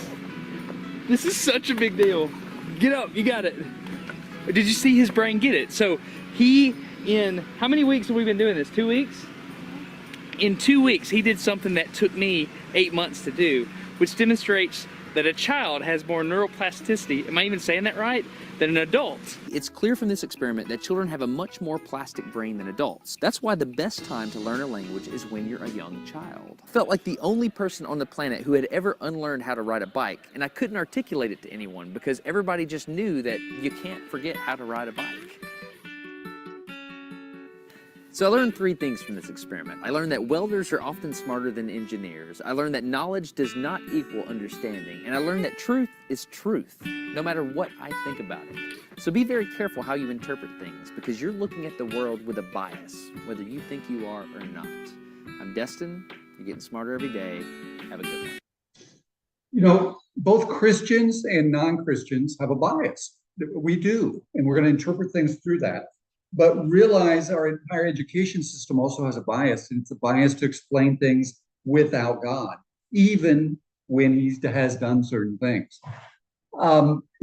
This is such a big deal. Get up, you got it. Did you see his brain get it? So he, in how many weeks have we been doing this? 2 weeks? In 2 weeks, he did something that took me 8 months to do, which demonstrates that a child has more neuroplasticity, am I even saying that right, than an adult. It's clear from this experiment that children have a much more plastic brain than adults. That's why the best time to learn a language is when you're a young child. I felt like the only person on the planet who had ever unlearned how to ride a bike, and I couldn't articulate it to anyone because everybody just knew that you can't forget how to ride a bike. So I learned 3 things from this experiment. I learned that welders are often smarter than engineers. I learned that knowledge does not equal understanding. And I learned that truth is truth, no matter what I think about it. So be very careful how you interpret things, because you're looking at the world with a bias, whether you think you are or not. I'm Destin. You're getting smarter every day. Have a good one. You know, both Christians and non-Christians have a bias. We do, and we're going to interpret things through that. But realize our entire education system also has a bias, and it's a bias to explain things without God, even when he has done certain things.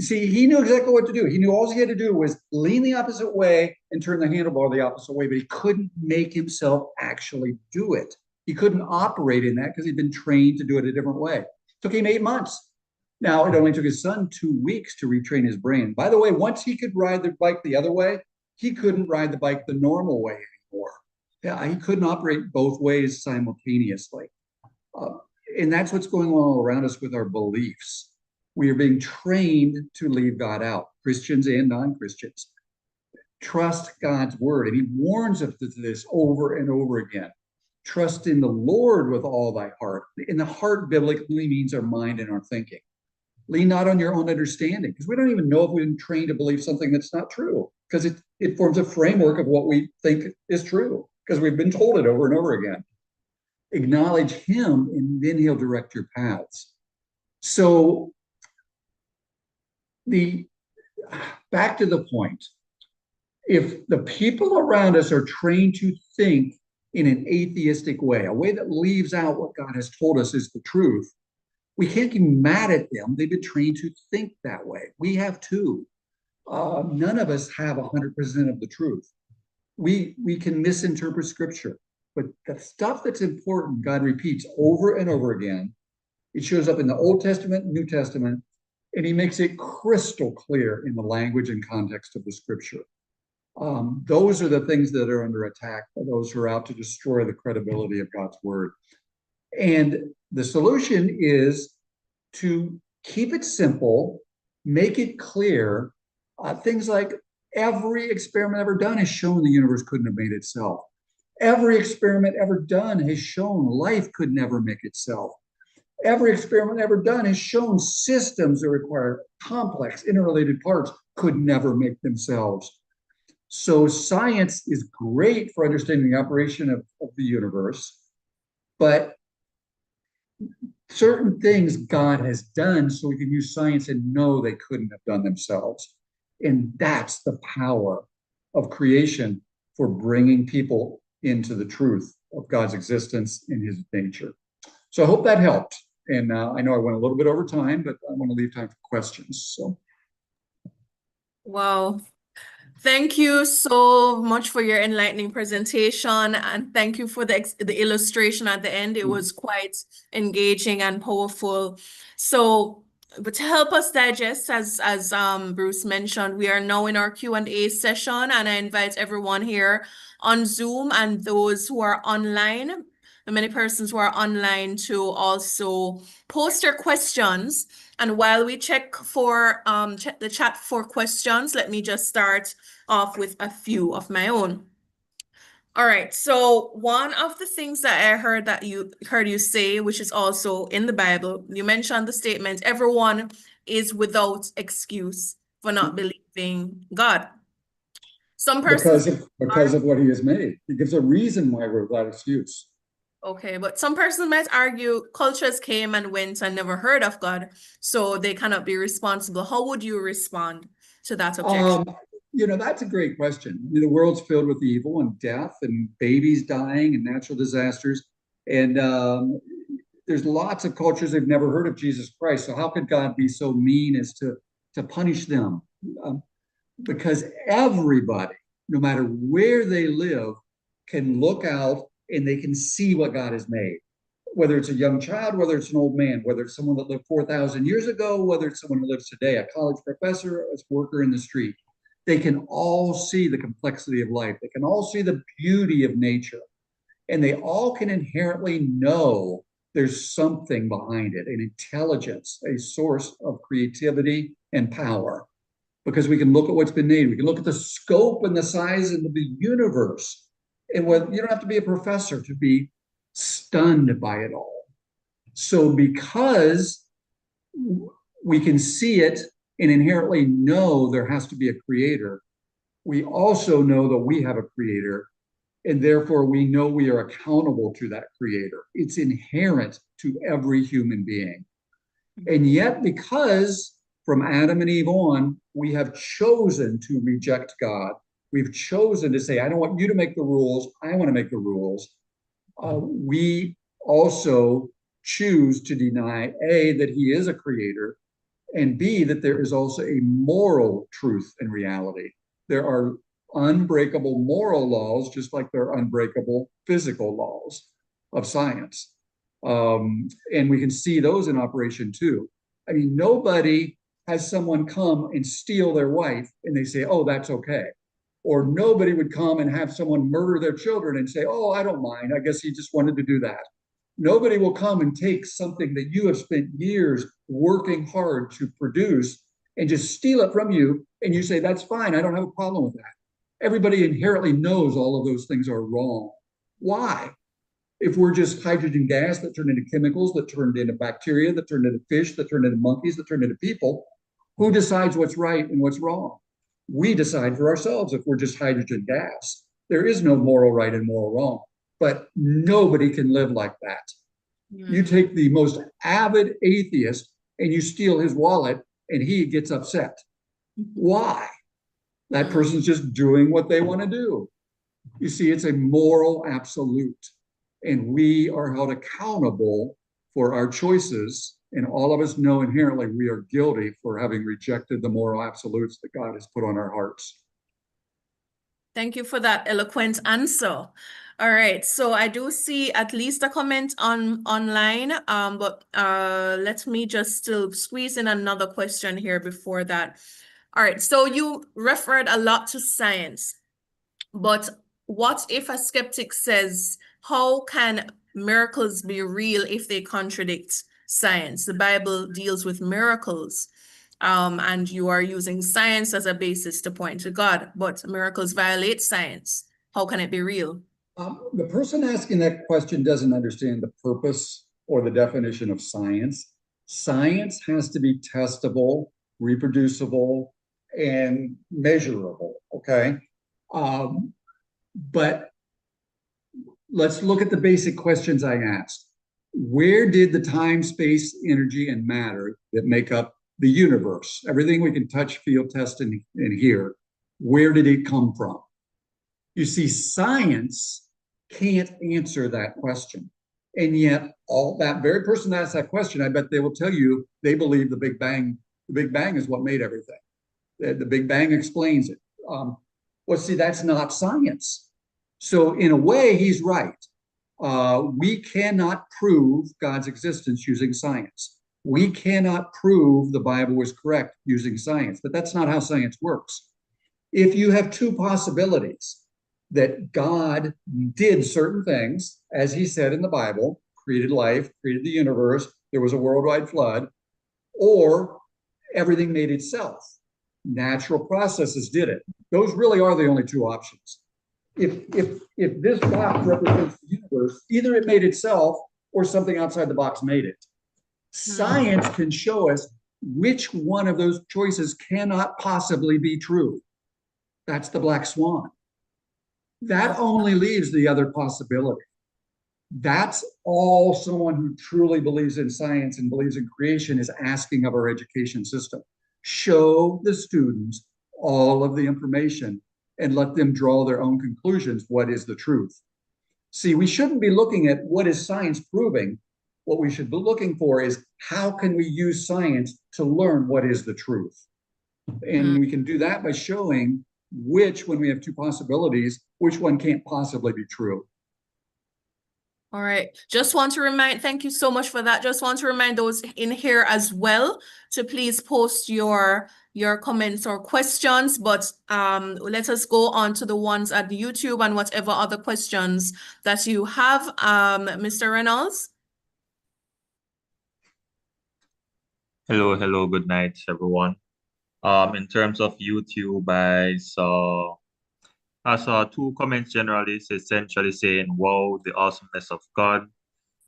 See, he knew exactly what to do. He knew all he had to do was lean the opposite way and turn the handlebar the opposite way, but he couldn't make himself actually do it. He couldn't operate in that because he'd been trained to do it a different way. It took him 8 months. Now, it only took his son 2 weeks to retrain his brain. By the way, once he could ride the bike the other way, he couldn't ride the bike the normal way anymore. Yeah, he couldn't operate both ways simultaneously. And that's what's going on all around us with our beliefs. We are being trained to leave God out, Christians and non-Christians. Trust God's word. And he warns us of this over and over again. Trust in the Lord with all thy heart. And the heart biblically means our mind and our thinking. Lean not on your own understanding, because we don't even know if we've been trained to believe something that's not true, because it forms a framework of what we think is true, because we've been told it over and over again. Acknowledge him, and then he'll direct your paths. So back to the point, if the people around us are trained to think in an atheistic way, a way that leaves out what God has told us is the truth, we can't get mad at them. They've been trained to think that way. We have too. None of us have 100% of the truth. We can misinterpret scripture, but the stuff that's important, God repeats over and over again. It shows up in the Old Testament, New Testament, and he makes it crystal clear in the language and context of the scripture. Those are the things that are under attack by those who are out to destroy the credibility of God's word. And the solution is to keep it simple, make it clear. Things like every experiment ever done has shown the universe couldn't have made itself. Every experiment ever done has shown life could never make itself. Every experiment ever done has shown systems that require complex, interrelated parts could never make themselves. So science is great for understanding the operation of the universe, but certain things God has done so we can use science and know they couldn't have done themselves. And that's the power of creation for bringing people into the truth of God's existence and his nature. So I hope that helped. And I know I went a little bit over time, but I want to leave time for questions. So. Wow. Thank you so much for your enlightening presentation, and thank you for the illustration at the end. It was quite engaging and powerful. So, but to help us digest, as Bruce mentioned, we are now in our Q&A session, and I invite everyone here on Zoom and those who are online the many persons who are online to also post their questions. And while we check the chat for questions, let me just start off with a few of my own. All right, so one of the things that I heard you say, which is also in the Bible, you mentioned the statement, everyone is without excuse for not believing God. Some persons because of what he has made. He gives a reason why we're without excuse. Okay, but some persons might argue cultures came and went and never heard of God, so they cannot be responsible. How would you respond to that objection? That's a great question. The world's filled with evil and death and babies dying and natural disasters. And there's lots of cultures that have never heard of Jesus Christ. So how could God be so mean as to punish them? Because everybody, no matter where they live, can look out and they can see what God has made. Whether it's a young child, whether it's an old man, whether it's someone that lived 4,000 years ago, whether it's someone who lives today, a college professor, a worker in the street, they can all see the complexity of life. They can all see the beauty of nature. And they all can inherently know there's something behind it, an intelligence, a source of creativity and power. Because we can look at what's been made. We can look at the scope and the size of the universe. And you don't have to be a professor to be stunned by it all. So because we can see it and inherently know there has to be a creator, we also know that we have a creator, and therefore we know we are accountable to that creator. It's inherent to every human being. And yet, because from Adam and Eve on, we have chosen to reject God. We've chosen to say, I don't want you to make the rules. I want to make the rules. We also choose to deny, A, that he is a creator, and B, that there is also a moral truth and reality. There are unbreakable moral laws, just like there are unbreakable physical laws of science. And we can see those in operation too. I mean, nobody has someone come and steal their wife and they say, oh, that's okay. Or nobody would come and have someone murder their children and say, oh, I don't mind. I guess he just wanted to do that. Nobody will come and take something that you have spent years working hard to produce and just steal it from you. And you say, that's fine. I don't have a problem with that. Everybody inherently knows all of those things are wrong. Why? If we're just hydrogen gas that turned into chemicals, that turned into bacteria, that turned into fish, that turned into monkeys, that turned into people, who decides what's right and what's wrong? We decide for ourselves if we're just hydrogen gas. There is no moral right and moral wrong, but nobody can live like that. You take the most avid atheist and you steal his wallet and he gets upset. Why? That person's just doing what they want to do. You see, it's a moral absolute, and we are held accountable for our choices. And all of us know inherently we are guilty for having rejected the moral absolutes that God has put on our hearts. Thank you for that eloquent answer. All right, so I do see at least a comment online, but let me just still squeeze in another question here before that. All right, so you referred a lot to science, but what if a skeptic says, how can miracles be real if they contradict science? The Bible deals with miracles, and you are using science as a basis to point to God, but miracles violate science. How can it be real? The person asking that question doesn't understand the purpose or the definition of science. Science has to be testable, reproducible, and measurable, okay? But let's look at the basic questions I asked. Where did the time, space, energy, and matter that make up the universe, everything we can touch, feel, test, and hear, where did it come from? You see, science can't answer that question. And yet, all that very person that asked that question, I bet they will tell you they believe the Big Bang is what made everything. The Big Bang explains it. Well, see, that's not science. So in a way, he's right. We cannot prove God's existence using science. We cannot prove the Bible was correct using science, but that's not how science works. If you have two possibilities, that God did certain things, as he said in the Bible, created life, created the universe, there was a worldwide flood, or everything made itself. Natural processes did it. Those really are the only two options. If this box represents the universe, either it made itself or something outside the box made it. Science can show us which one of those choices cannot possibly be true. That's the black swan. That only leaves the other possibility. That's all someone who truly believes in science and believes in creation is asking of our education system. Show the students all of the information and let them draw their own conclusions. What is the truth? See, we shouldn't be looking at what is science proving. What we should be looking for is how can we use science to learn what is the truth? And we can do that by showing which, when we have two possibilities, which one can't possibly be true. All right. Just want to remind, thank you so much for that. Just want to remind those in here as well to please post your comments or questions, but let us go on to the ones at YouTube and whatever other questions that you have. Mr. Reynolds. Hello, good night, everyone. In terms of YouTube, I saw two comments generally, essentially saying, wow, the awesomeness of God.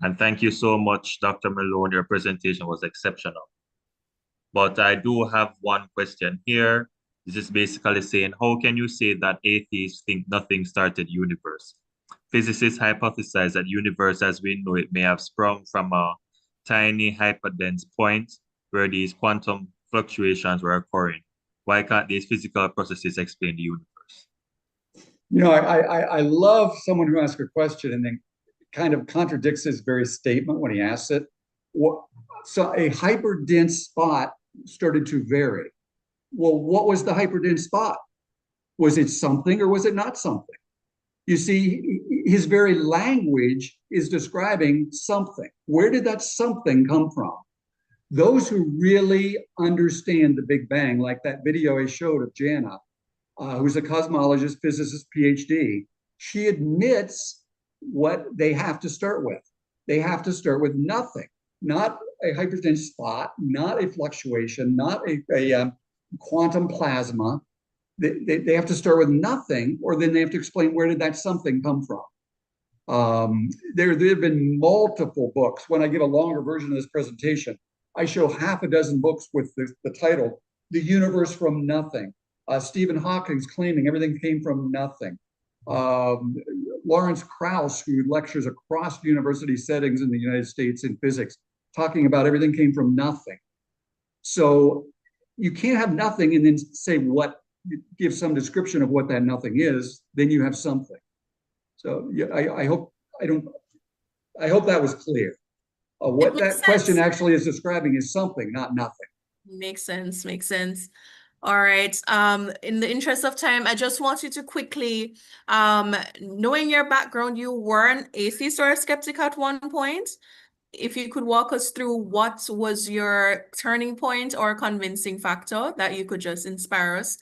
And thank you so much, Dr. Malone. Your presentation was exceptional. But I do have one question here. This is basically saying, how can you say that atheists think nothing started universe? Physicists hypothesize that universe as we know it may have sprung from a tiny hyperdense point where these quantum fluctuations were occurring. Why can't these physical processes explain the universe? You know, I love someone who asks a question and then kind of contradicts his very statement when he asks it. So a hyperdense spot started to vary. Well, what was the hyperdense spot? Was it something or was it not something? You see, his very language is describing something. Where did that something come from? Those who really understand the Big Bang, like that video I showed of Jana, who's a cosmologist, physicist, PhD, she admits what they have to start with. They have to start with nothing, not a hyperdense spot, not a fluctuation, not a quantum plasma. They have to start with nothing, or then they have to explain where did that something come from. There have been multiple books. When I give a longer version of this presentation, I show half a dozen books with the title, The Universe from Nothing. Stephen Hawking's claiming everything came from nothing. Lawrence Krauss, who lectures across university settings in the United States in physics, talking about everything came from nothing. So you can't have nothing and then say give some description of what that nothing is, then you have something. So yeah, I hope that was clear. What that question actually is describing is something, not nothing. Makes sense. All right. In the interest of time, I just want you to quickly, knowing your background, you were an atheist or a skeptic at one point. If you could walk us through what was your turning point or convincing factor that you could just inspire us.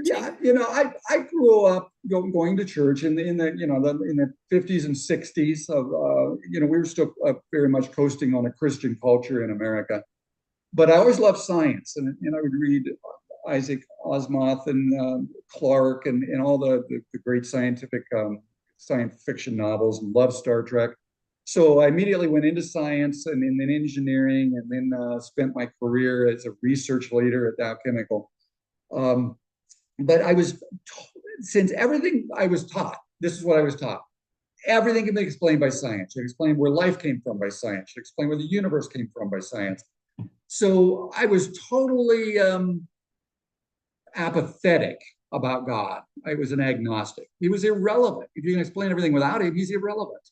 Yeah, you know, I grew up going to church in the 50s and 60s. We were still very much coasting on a Christian culture in America. But I always loved science, and I would read Isaac Asimov and Clarke and all the great science fiction novels, and loved Star Trek. So I immediately went into science and then engineering, and then spent my career as a research leader at Dow Chemical. But since everything I was taught, this is what I was taught. Everything can be explained by science. You explain where life came from by science. You explain where the universe came from by science. So I was totally apathetic about God. I was an agnostic. He was irrelevant. If you can explain everything without him, he's irrelevant.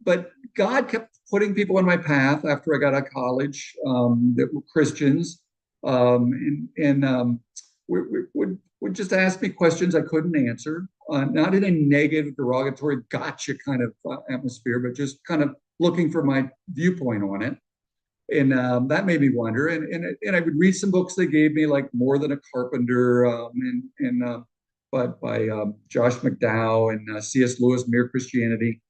But God kept putting people on my path after I got out of college that were Christians, would just ask me questions I couldn't answer, not in a negative, derogatory, gotcha kind of atmosphere, but just kind of looking for my viewpoint on it. And that made me wonder. And I would read some books they gave me, like More Than a Carpenter, but by Josh McDowell and C.S. Lewis, Mere Christianity.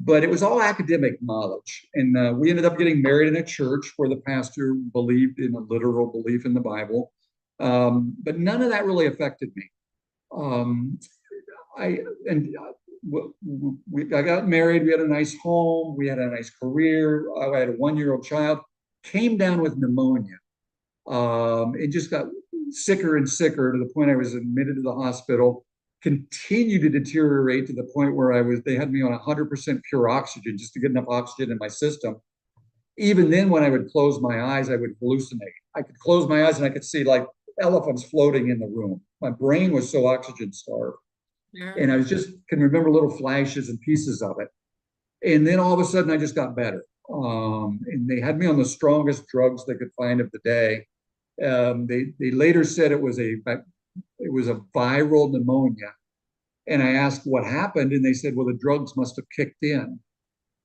But it was all academic knowledge. And we ended up getting married in a church where the pastor believed in a literal belief in the Bible. But none of that really affected me. I got married. We had a nice home. We had a nice career. I had a 1-year-old child. Came down with pneumonia. It just got sicker and sicker to the point I was admitted to the hospital. Continued to deteriorate to the point where they had me on 100% pure oxygen just to get enough oxygen in my system. Even then, when I would close my eyes, I would hallucinate. I could close my eyes and I could see like elephants floating in the room. My brain was so oxygen starved. Yeah. And I can remember little flashes and pieces of it. And then all of a sudden I just got better. And they had me on the strongest drugs they could find of the day. They later said it was a viral pneumonia. And I asked what happened, and they said, well, the drugs must have kicked in.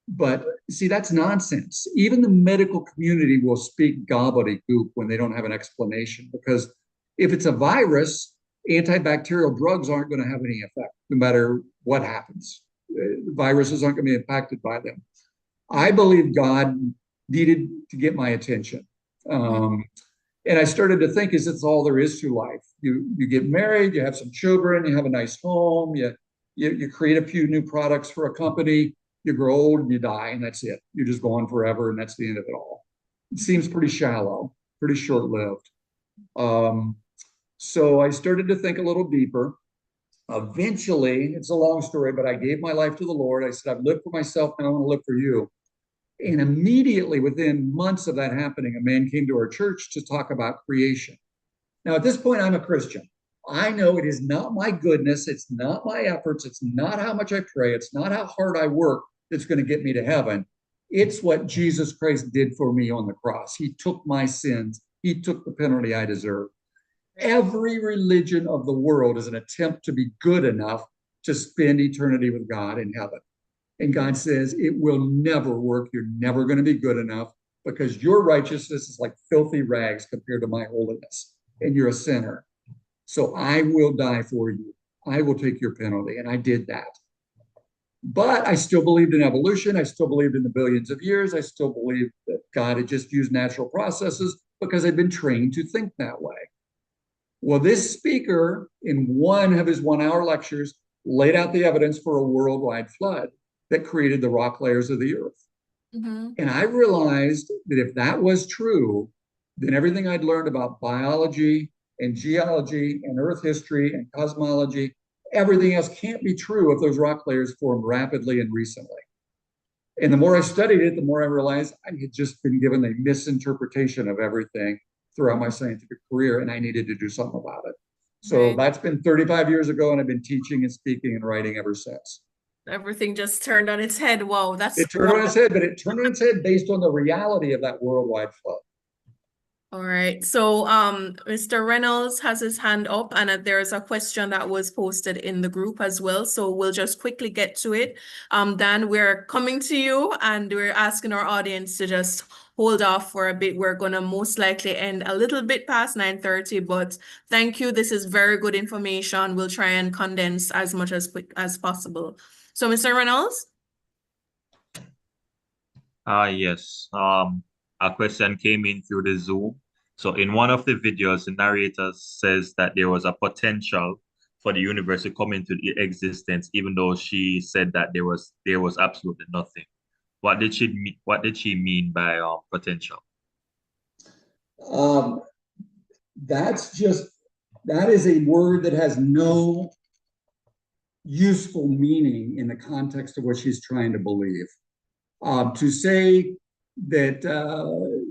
But see, that's nonsense. Even the medical community will speak gobbledygook when they don't have an explanation, because if it's a virus, antibacterial drugs aren't going to have any effect, no matter what happens. Viruses aren't going to be impacted by them. I believe God needed to get my attention. And I started to think, is this all there is to life? You get married, you have some children, you have a nice home, you create a few new products for a company, you grow old and you die, and that's it. You're just gone forever, and that's the end of it all. It seems pretty shallow, pretty short-lived. So I started to think a little deeper. Eventually, it's a long story, but I gave my life to the Lord. I said, I've lived for myself, now I want to live for you. And immediately, within months of that happening, a man came to our church to talk about creation. Now, at this point, I'm a Christian. I know it is not my goodness. It's not my efforts. It's not how much I pray. It's not how hard I work that's going to get me to heaven. It's what Jesus Christ did for me on the cross. He took my sins. He took the penalty I deserve. Every religion of the world is an attempt to be good enough to spend eternity with God in heaven. And God says, it will never work. You're never going to be good enough, because your righteousness is like filthy rags compared to my holiness, and you're a sinner. So I will die for you. I will take your penalty. And I did that. But I still believed in evolution. I still believed in the billions of years. I still believed that God had just used natural processes because I'd been trained to think that way. Well, this speaker, in one of his 1-hour lectures, laid out the evidence for a worldwide flood that created the rock layers of the earth. And I realized that if that was true, then everything I'd learned about biology and geology and earth history and cosmology, everything else can't be true if those rock layers formed rapidly and recently. And the more I studied it, the more I realized I had just been given a misinterpretation of everything throughout my scientific career, and I needed to do something about it. So that's been 35 years ago, and I've been teaching and speaking and writing ever since. Everything just turned on its head. Wow, it turned on its head, but it turned on its head based on the reality of that worldwide flood. All right. So Mr. Reynolds has his hand up, and there's a question that was posted in the group as well. So we'll just quickly get to it. Dan, we're coming to you, and we're asking our audience to just hold off for a bit. We're going to most likely end a little bit past 9:30, but thank you. This is very good information. We'll try and condense as much as quick as possible. So Mr. Reynolds? Yes. A question came in through the Zoom. So in one of the videos, the narrator says that there was a potential for the universe to come into existence, even though she said that there was absolutely nothing. What did she mean by potential? That is a word that has no useful meaning in the context of what she's trying to believe. To say that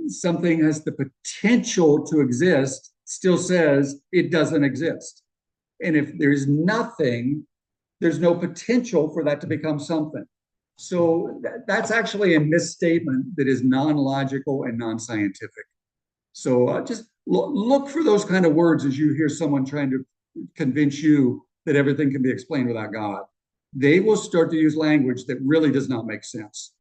something has the potential to exist still says it doesn't exist. And if there's nothing, there's no potential for that to become something. So that's actually a misstatement that is non-logical and non-scientific. So just look for those kind of words as you hear someone trying to convince you that everything can be explained without God. They will start to use language that really does not make sense.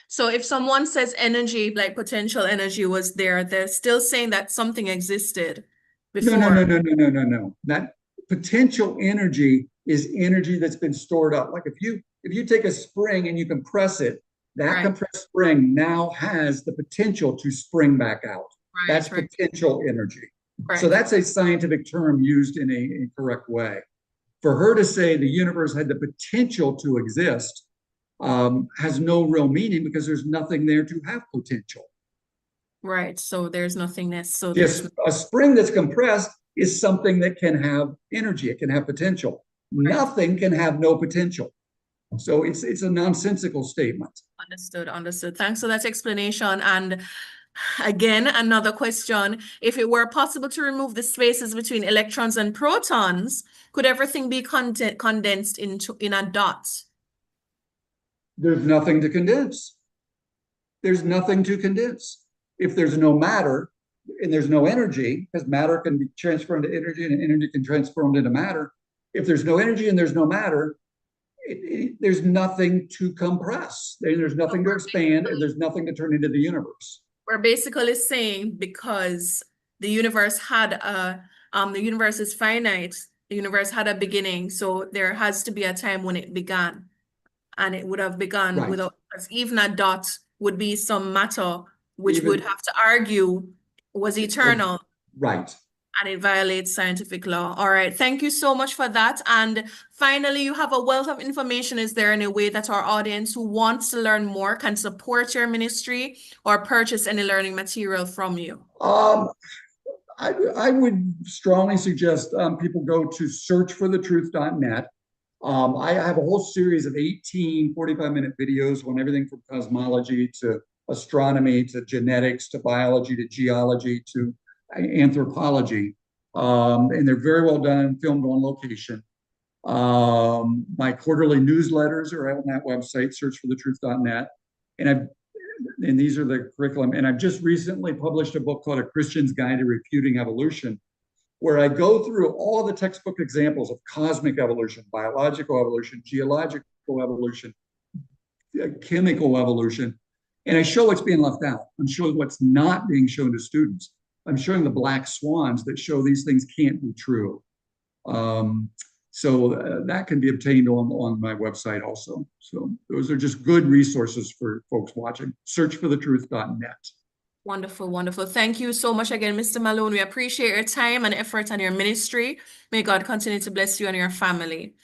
So if someone says energy, like potential energy was there, they're still saying that something existed before. No. That potential energy is energy that's been stored up. Like if you take a spring and you compress it, that compressed spring now has the potential to spring back out. That's potential energy. So that's a scientific term used in a correct way. For her to say the universe had the potential to exist has no real meaning because there's nothing there to have potential. Right. So there's nothingness. So Just a spring that's compressed is something that can have energy. It can have potential. Nothing can have no potential. So it's a nonsensical statement. Understood. Thanks for that explanation. And again, another question. If it were possible to remove the spaces between electrons and protons, could everything be condensed in a dot? There's nothing to condense. There's nothing to condense. If there's no matter and there's no energy, because matter can be transformed into energy and energy can transform into matter. If there's no energy and there's no matter, there's nothing to compress. There's nothing to expand, and there's nothing to turn into the universe. We're basically saying because the universe the universe is finite, the universe had a beginning, so there has to be a time when it began, and it would have begun without, even a dot would be some matter, which would have to argue was eternal. Right. And it violates scientific law. All right. Thank you so much for that. And finally, you have a wealth of information. Is there any way that our audience who wants to learn more can support your ministry or purchase any learning material from you? I would strongly suggest people go to searchforthetruth.net. I have a whole series of 18 45-minute videos on everything from cosmology to astronomy to genetics to biology to geology to anthropology, and they're very well done, filmed on location. My quarterly newsletters are on that website, searchforthetruth.net, and these are the curriculum. And I've just recently published a book called A Christian's Guide to Refuting Evolution, where I go through all the textbook examples of cosmic evolution, biological evolution, geological evolution, chemical evolution, and I show what's being left out. I'm showing what's not being shown to students. I'm showing the black swans that show these things can't be true. So that can be obtained on my website also. So those are just good resources for folks watching. Searchforthetruth.net. Wonderful. Thank you so much again, Mr. Malone. We appreciate your time and effort and your ministry. May God continue to bless you and your family.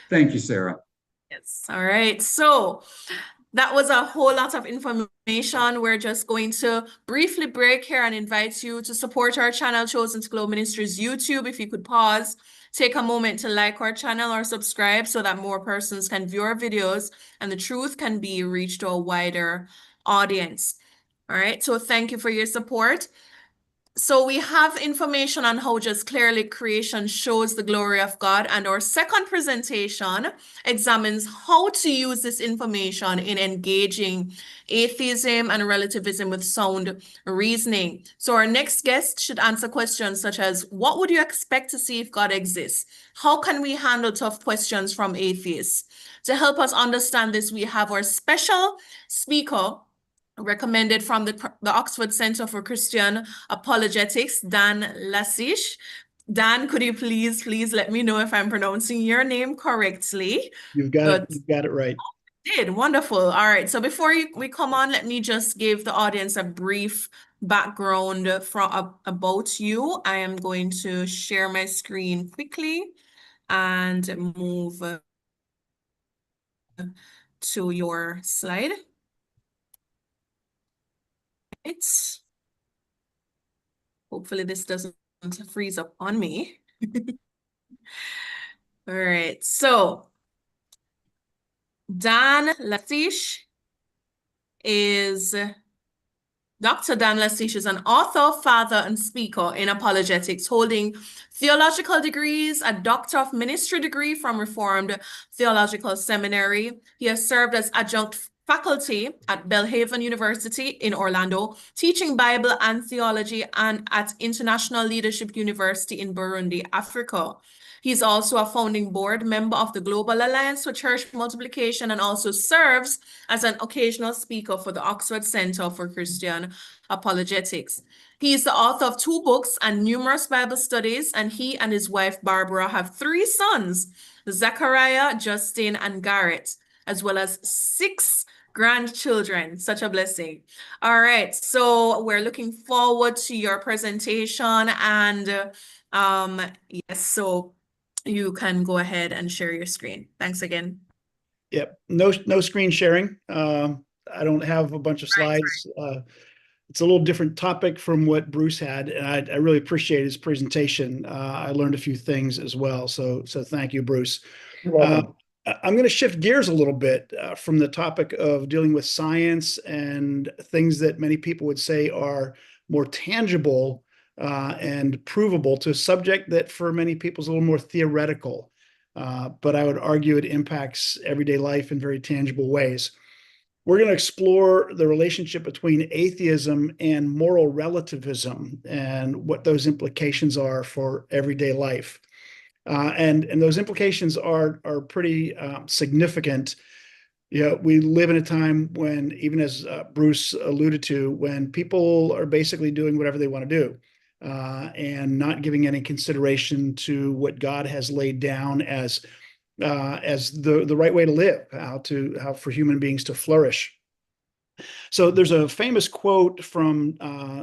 Thank you, Sarah. Yes. All right. So that was a whole lot of information. We're just going to briefly break here and invite you to support our channel, Chosen to Glow Ministries YouTube. If you could pause, take a moment to like our channel or subscribe so that more persons can view our videos and the truth can be reached to a wider audience. All right, so thank you for your support. So we have information on how just clearly creation shows the glory of God, and our second presentation examines how to use this information in engaging atheism and relativism with sound reasoning. So our next guest should answer questions such as, what would you expect to see if God exists? How can we handle tough questions from atheists? To help us understand this, we have our special speaker recommended from the Oxford Center for Christian Apologetics, Dan Lasish. Dan, could you please let me know if I'm pronouncing your name correctly? You've got it right. Did wonderful. All right. So before we come on, let me just give the audience a brief background about you. I am going to share my screen quickly and move to your slide. Hopefully this doesn't freeze up on me. All right, so Dan Lasish is Dr. Dan Lasish is an author, father, and speaker in apologetics, holding theological degrees, a Doctor of Ministry degree from Reformed Theological Seminary. He has served as adjunct faculty at Belhaven University in Orlando, teaching Bible and theology, and at International Leadership University in Burundi, Africa. He's also a founding board member of the Global Alliance for Church Multiplication and also serves as an occasional speaker for the Oxford Center for Christian Apologetics. He is the author of 2 books and numerous Bible studies, and he and his wife Barbara have 3 sons, Zachariah, Justin, and Garrett, as well as 6 grandchildren. Such a blessing. All right, so we're looking forward to your presentation, and yes, so you can go ahead and share your screen. Thanks again. Yep, no screen sharing. I don't have a bunch of slides. It's a little different topic from what Bruce had, and I really appreciate his presentation. I learned a few things as well, so thank you, Bruce. You're welcome. I'm going to shift gears a little bit from the topic of dealing with science and things that many people would say are more tangible and provable to a subject that for many people is a little more theoretical. But I would argue it impacts everyday life in very tangible ways. We're going to explore the relationship between atheism and moral relativism and what those implications are for everyday life. And those implications are pretty significant. We live in a time when, even as Bruce alluded to, when people are basically doing whatever they want to do and not giving any consideration to what God has laid down as the right way to live, how for human beings to flourish. So there's a famous quote from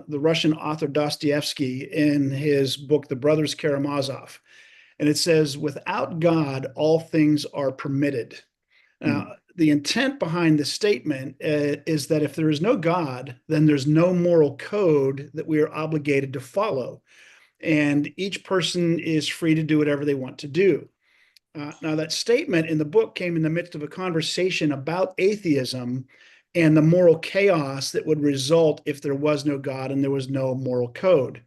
the Russian author Dostoevsky in his book, The Brothers Karamazov. And it says, "Without God, all things are permitted." Now, the intent behind the statement is that if there is no God, then there's no moral code that we are obligated to follow. And each person is free to do whatever they want to do. Now, that statement in the book came in the midst of a conversation about atheism and the moral chaos that would result if there was no God and there was no moral code.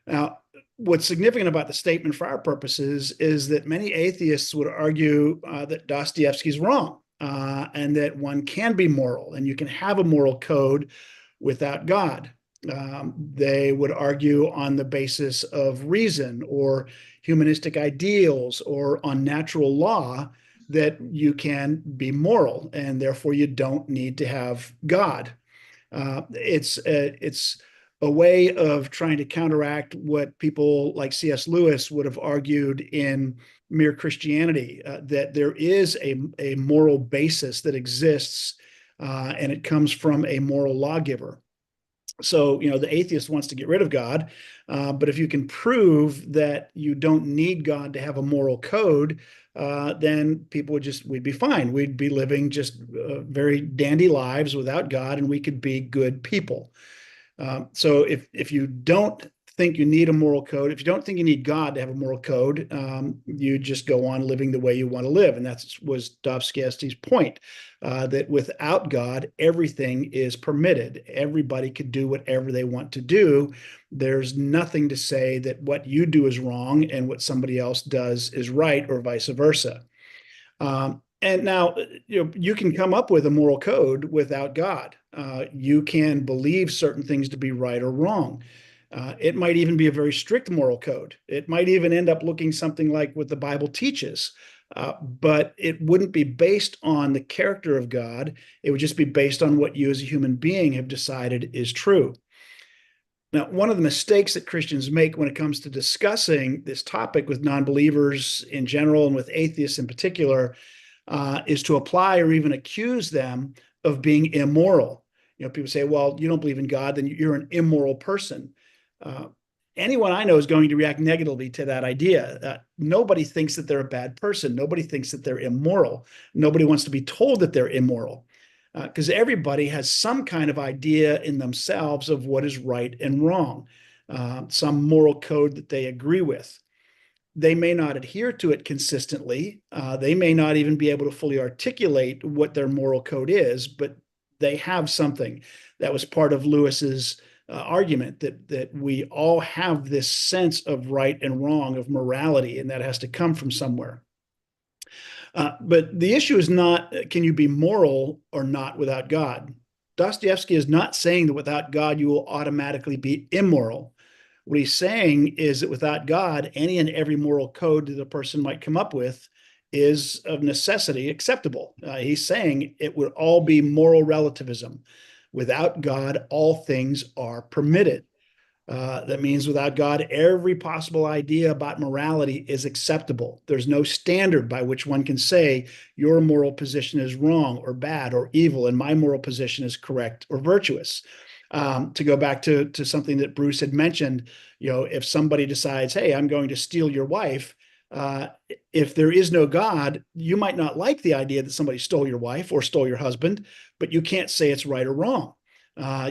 Now, what's significant about the statement for our purposes is that many atheists would argue that Dostoevsky's wrong and that one can be moral and you can have a moral code without God. They would argue on the basis of reason or humanistic ideals or on natural law that you can be moral and therefore you don't need to have God. It's a way of trying to counteract what people like C.S. Lewis would have argued in Mere Christianity, that there is a moral basis that exists and it comes from a moral lawgiver. So, the atheist wants to get rid of God, but if you can prove that you don't need God to have a moral code, then people we'd be fine. We'd be living just very dandy lives without God, and we could be good people. So if you don't think you need a moral code, if you don't think you need God to have a moral code, you just go on living the way you want to live. And that was Dostoevsky's point, that without God, everything is permitted. Everybody could do whatever they want to do. There's nothing to say that what you do is wrong and what somebody else does is right, or vice versa. And now, you can come up with a moral code without God. You can believe certain things to be right or wrong. It might even be a very strict moral code. It might even end up looking something like what the Bible teaches, but it wouldn't be based on the character of God. It would just be based on what you as a human being have decided is true. Now, one of the mistakes that Christians make when it comes to discussing this topic with non-believers in general and with atheists in particular is to apply or even accuse them of being immoral. People say, well, you don't believe in God, then you're an immoral person. Anyone I know is going to react negatively to that idea. Nobody thinks that they're a bad person. Nobody thinks that they're immoral. Nobody wants to be told that they're immoral, because everybody has some kind of idea in themselves of what is right and wrong, some moral code that they agree with. They may not adhere to it consistently. They may not even be able to fully articulate what their moral code is, but they have something. That was part of Lewis's argument, that we all have this sense of right and wrong, of morality, and that has to come from somewhere. But the issue is not, can you be moral or not without God? Dostoevsky is not saying that without God you will automatically be immoral. What he's saying is that without God, any and every moral code that a person might come up with is of necessity acceptable. He's saying it would all be moral relativism. Without God, all things are permitted. That means without God, every possible idea about morality is acceptable. There's no standard by which one can say your moral position is wrong or bad or evil, and my moral position is correct or virtuous. To go back to something that Bruce had mentioned, if somebody decides, hey, I'm going to steal your wife, if there is no God, you might not like the idea that somebody stole your wife or stole your husband, but you can't say it's right or wrong.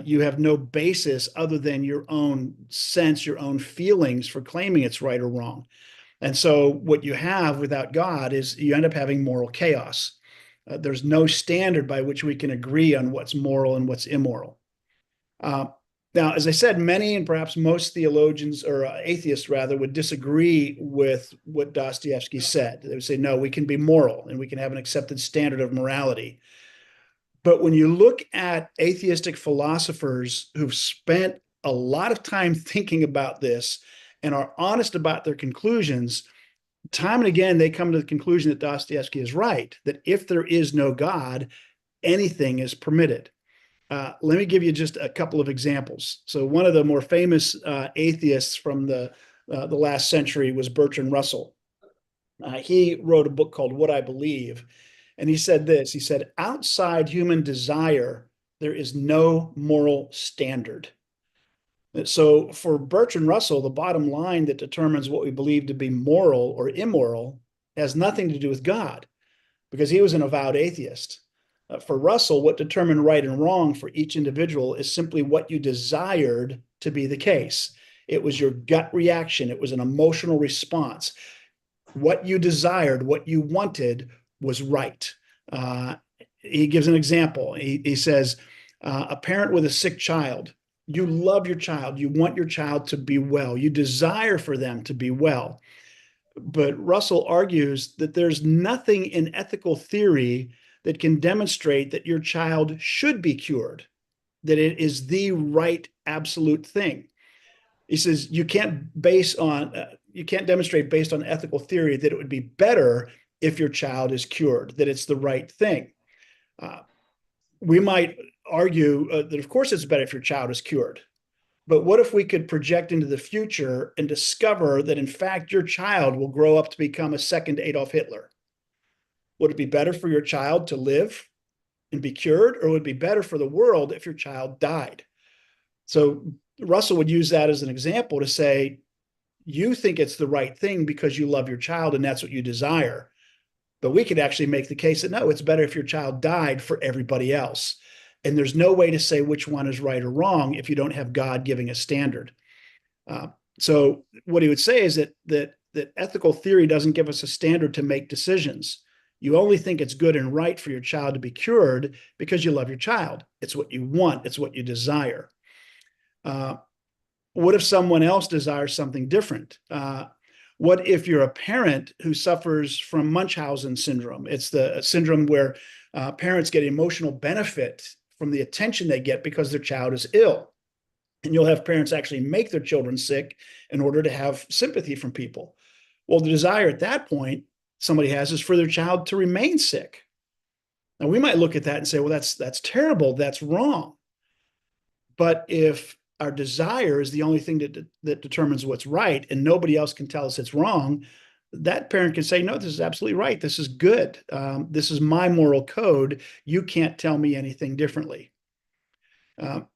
You have no basis other than your own sense, your own feelings for claiming it's right or wrong. And so what you have without God is you end up having moral chaos. There's no standard by which we can agree on what's moral and what's immoral. Now, as I said, many and perhaps most theologians, or atheists rather, would disagree with what Dostoevsky said. They would say, no, we can be moral and we can have an accepted standard of morality. But when you look at atheistic philosophers who've spent a lot of time thinking about this and are honest about their conclusions, time and again, they come to the conclusion that Dostoevsky is right, that if there is no God, anything is permitted. Let me give you just a couple of examples. So one of the more famous atheists from the last century was Bertrand Russell. He wrote a book called What I Believe. And he said this, he said, outside human desire, there is no moral standard. So for Bertrand Russell, the bottom line that determines what we believe to be moral or immoral has nothing to do with God, because he was an avowed atheist. For Russell, what determined right and wrong for each individual is simply what you desired to be the case. It was your gut reaction. It was an emotional response. What you desired, what you wanted was right. He gives an example. He says, a parent with a sick child, you love your child. You want your child to be well. You desire for them to be well. But Russell argues that there's nothing in ethical theory that can demonstrate that your child should be cured, that it is the right absolute thing. He says you can't demonstrate based on ethical theory that it would be better if your child is cured, that it's the right thing. We might argue that of course it's better if your child is cured. But what if we could project into the future and discover that in fact your child will grow up to become a second Adolf Hitler? Would it be better for your child to live and be cured, or would it be better for the world if your child died? So Russell would use that as an example to say, you think it's the right thing because you love your child and that's what you desire. But we could actually make the case that no, it's better if your child died for everybody else. And there's no way to say which one is right or wrong if you don't have God giving a standard. So what he would say is that ethical theory doesn't give us a standard to make decisions. You only think it's good and right for your child to be cured because you love your child. It's what you want. It's what you desire. What if someone else desires something different? What if you're a parent who suffers from Munchausen syndrome? It's the syndrome where parents get emotional benefit from the attention they get because their child is ill. And you'll have parents actually make their children sick in order to have sympathy from people. Well, the desire at that point somebody has is for their child to remain sick. Now, we might look at that and say, well, that's terrible. That's wrong. But if our desire is the only thing that determines what's right and nobody else can tell us it's wrong, that parent can say, no, this is absolutely right. This is good. This is my moral code. You can't tell me anything differently.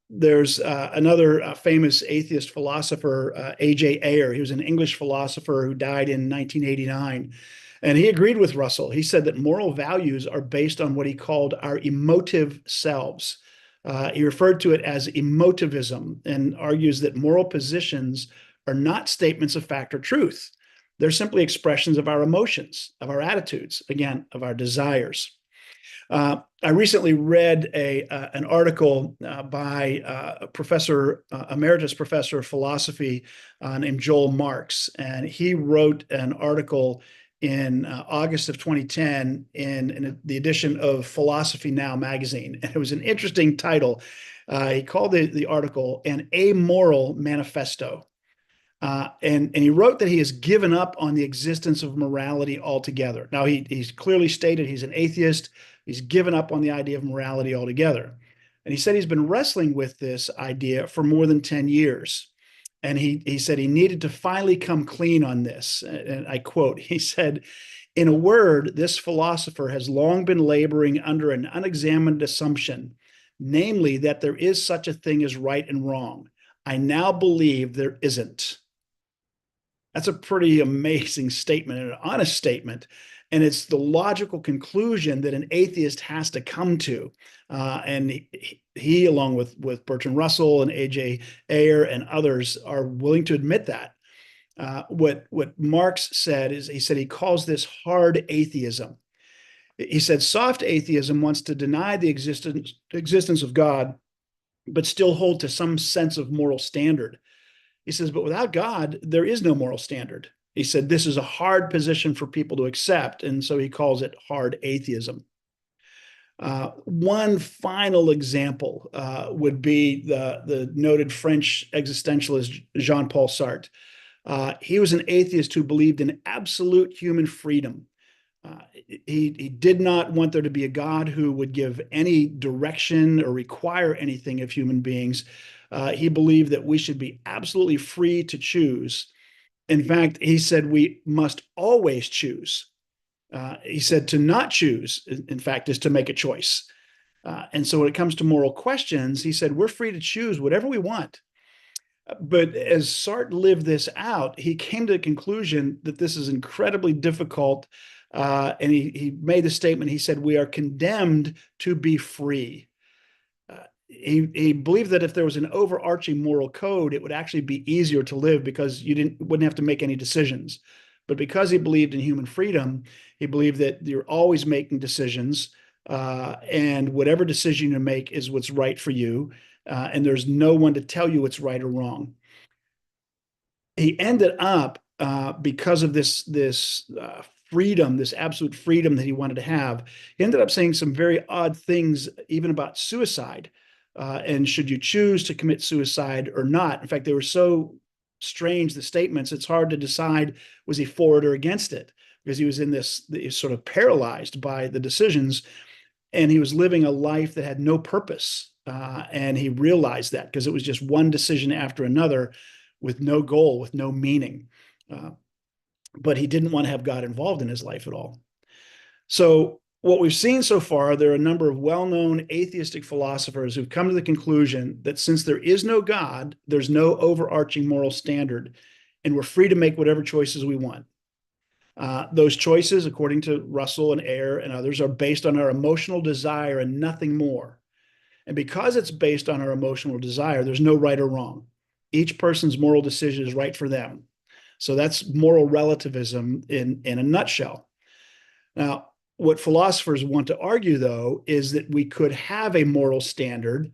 There's another famous atheist philosopher, A.J. Ayer. He was an English philosopher who died in 1989. And he agreed with Russell. He said that moral values are based on what he called our emotive selves. He referred to it as emotivism and argues that moral positions are not statements of fact or truth. They're simply expressions of our emotions, of our attitudes, again, of our desires. I recently read an article by a professor, emeritus professor of philosophy named Joel Marks, and he wrote an article in August of 2010 in the edition of Philosophy Now magazine. And it was an interesting title. He called the article An Amoral Manifesto. And he wrote that he has given up on the existence of morality altogether. Now, he's clearly stated he's an atheist. He's given up on the idea of morality altogether. And he said he's been wrestling with this idea for more than 10 years. And he said he needed to finally come clean on this. And I quote, he said, "In a word, this philosopher has long been laboring under an unexamined assumption, namely that there is such a thing as right and wrong. I now believe there isn't." That's a pretty amazing statement and an honest statement. And it's the logical conclusion that an atheist has to come to. And he, along with Bertrand Russell and A.J. Ayer and others, are willing to admit that. What Marx said is, he said he calls this hard atheism. He said soft atheism wants to deny the existence of God, but still hold to some sense of moral standard. He says, but without God, there is no moral standard. He said this is a hard position for people to accept, and so he calls it hard atheism. One final example would be the noted French existentialist Jean-Paul Sartre. He was an atheist who believed in absolute human freedom. He did not want there to be a God who would give any direction or require anything of human beings. He believed that we should be absolutely free to choose. In fact, he said we must always choose. He said to not choose, in fact, is to make a choice. And so when it comes to moral questions, he said we're free to choose whatever we want. But as Sartre lived this out, he came to the conclusion that this is incredibly difficult. And he made the statement, he said, we are condemned to be free. He believed that if there was an overarching moral code, it would actually be easier to live because you wouldn't have to make any decisions. But because he believed in human freedom, he believed that you're always making decisions, and whatever decision you make is what's right for you, and there's no one to tell you what's right or wrong. He ended up, because of this freedom, this absolute freedom that he wanted to have, he ended up saying some very odd things, even about suicide. And should you choose to commit suicide or not? In fact, they were so strange, the statements, it's hard to decide, was he for it or against it? Because he was in this sort of paralyzed by the decisions, and he was living a life that had no purpose. And he realized that because it was just one decision after another with no goal, with no meaning. But he didn't want to have God involved in his life at all. So what we've seen so far, there are a number of well-known atheistic philosophers who've come to the conclusion that since there is no God, there's no overarching moral standard, and we're free to make whatever choices we want. Those choices, according to Russell and Ayer and others, are based on our emotional desire and nothing more. And because it's based on our emotional desire, there's no right or wrong. Each person's moral decision is right for them. So that's moral relativism in a nutshell. Now, what philosophers want to argue, though, is that we could have a moral standard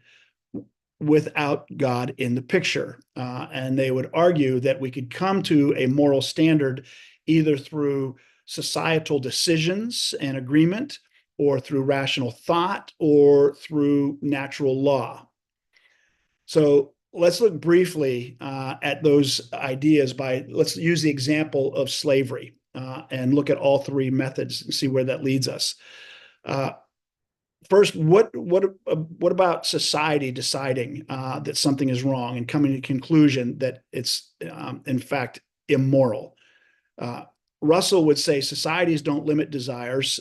without God in the picture. And they would argue that we could come to a moral standard either through societal decisions and agreement, or through rational thought, or through natural law. So let's look briefly at those ideas let's use the example of slavery and look at all three methods and see where that leads us. First, what about society deciding that something is wrong and coming to the conclusion that it's in fact immoral? Russell would say societies don't limit desires.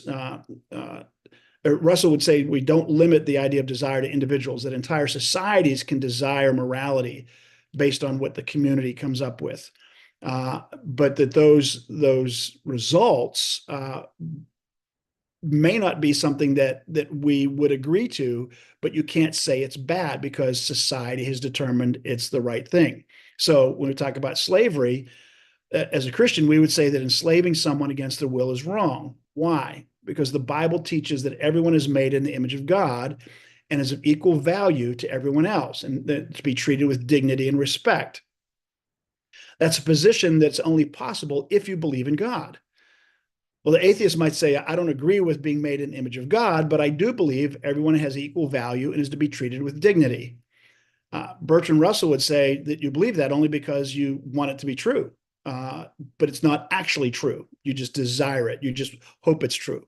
Russell would say we don't limit the idea of desire to individuals, that entire societies can desire morality based on what the community comes up with. But that those results may not be something that we would agree to, but you can't say it's bad because society has determined it's the right thing. So when we talk about slavery, as a Christian, we would say that enslaving someone against their will is wrong. Why? Because the Bible teaches that everyone is made in the image of God and is of equal value to everyone else, and to be treated with dignity and respect. That's a position that's only possible if you believe in God. Well, the atheist might say, I don't agree with being made in the image of God, but I do believe everyone has equal value and is to be treated with dignity. Bertrand Russell would say that you believe that only because you want it to be true, but it's not actually true. You just desire it. You just hope it's true.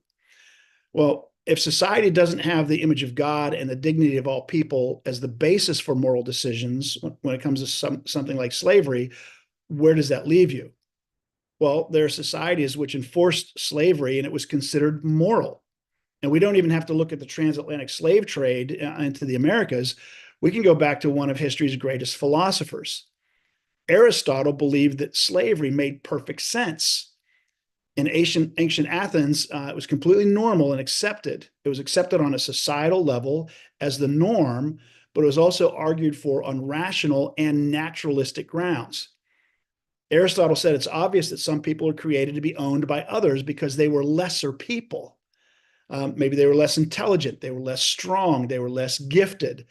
Well, if society doesn't have the image of God and the dignity of all people as the basis for moral decisions when it comes to something like slavery, where does that leave you? Well, there are societies which enforced slavery and it was considered moral. And we don't even have to look at the transatlantic slave trade into the Americas. We can go back to one of history's greatest philosophers. Aristotle believed that slavery made perfect sense. In ancient Athens, it was completely normal and accepted. It was accepted on a societal level as the norm, but it was also argued for on rational and naturalistic grounds. Aristotle said it's obvious that some people are created to be owned by others because they were lesser people. Maybe they were less intelligent, they were less strong, they were less gifted.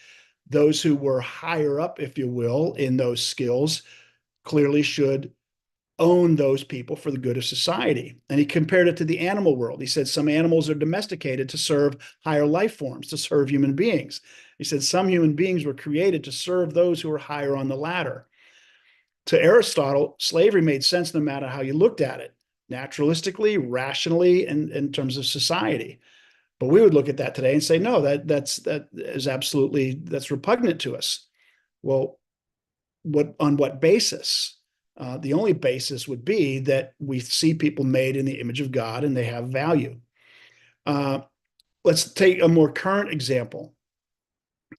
Those who were higher up, if you will, in those skills clearly should own those people for the good of society. And he compared it to the animal world. He said some animals are domesticated to serve higher life forms, to serve human beings. He said some human beings were created to serve those who were higher on the ladder. To Aristotle, slavery made sense no matter how you looked at it, naturalistically, rationally, and in terms of society. But we would look at that today and say, no, that is absolutely, that's repugnant to us. Well, on what basis? The only basis would be that we see people made in the image of God and they have value. Let's take a more current example.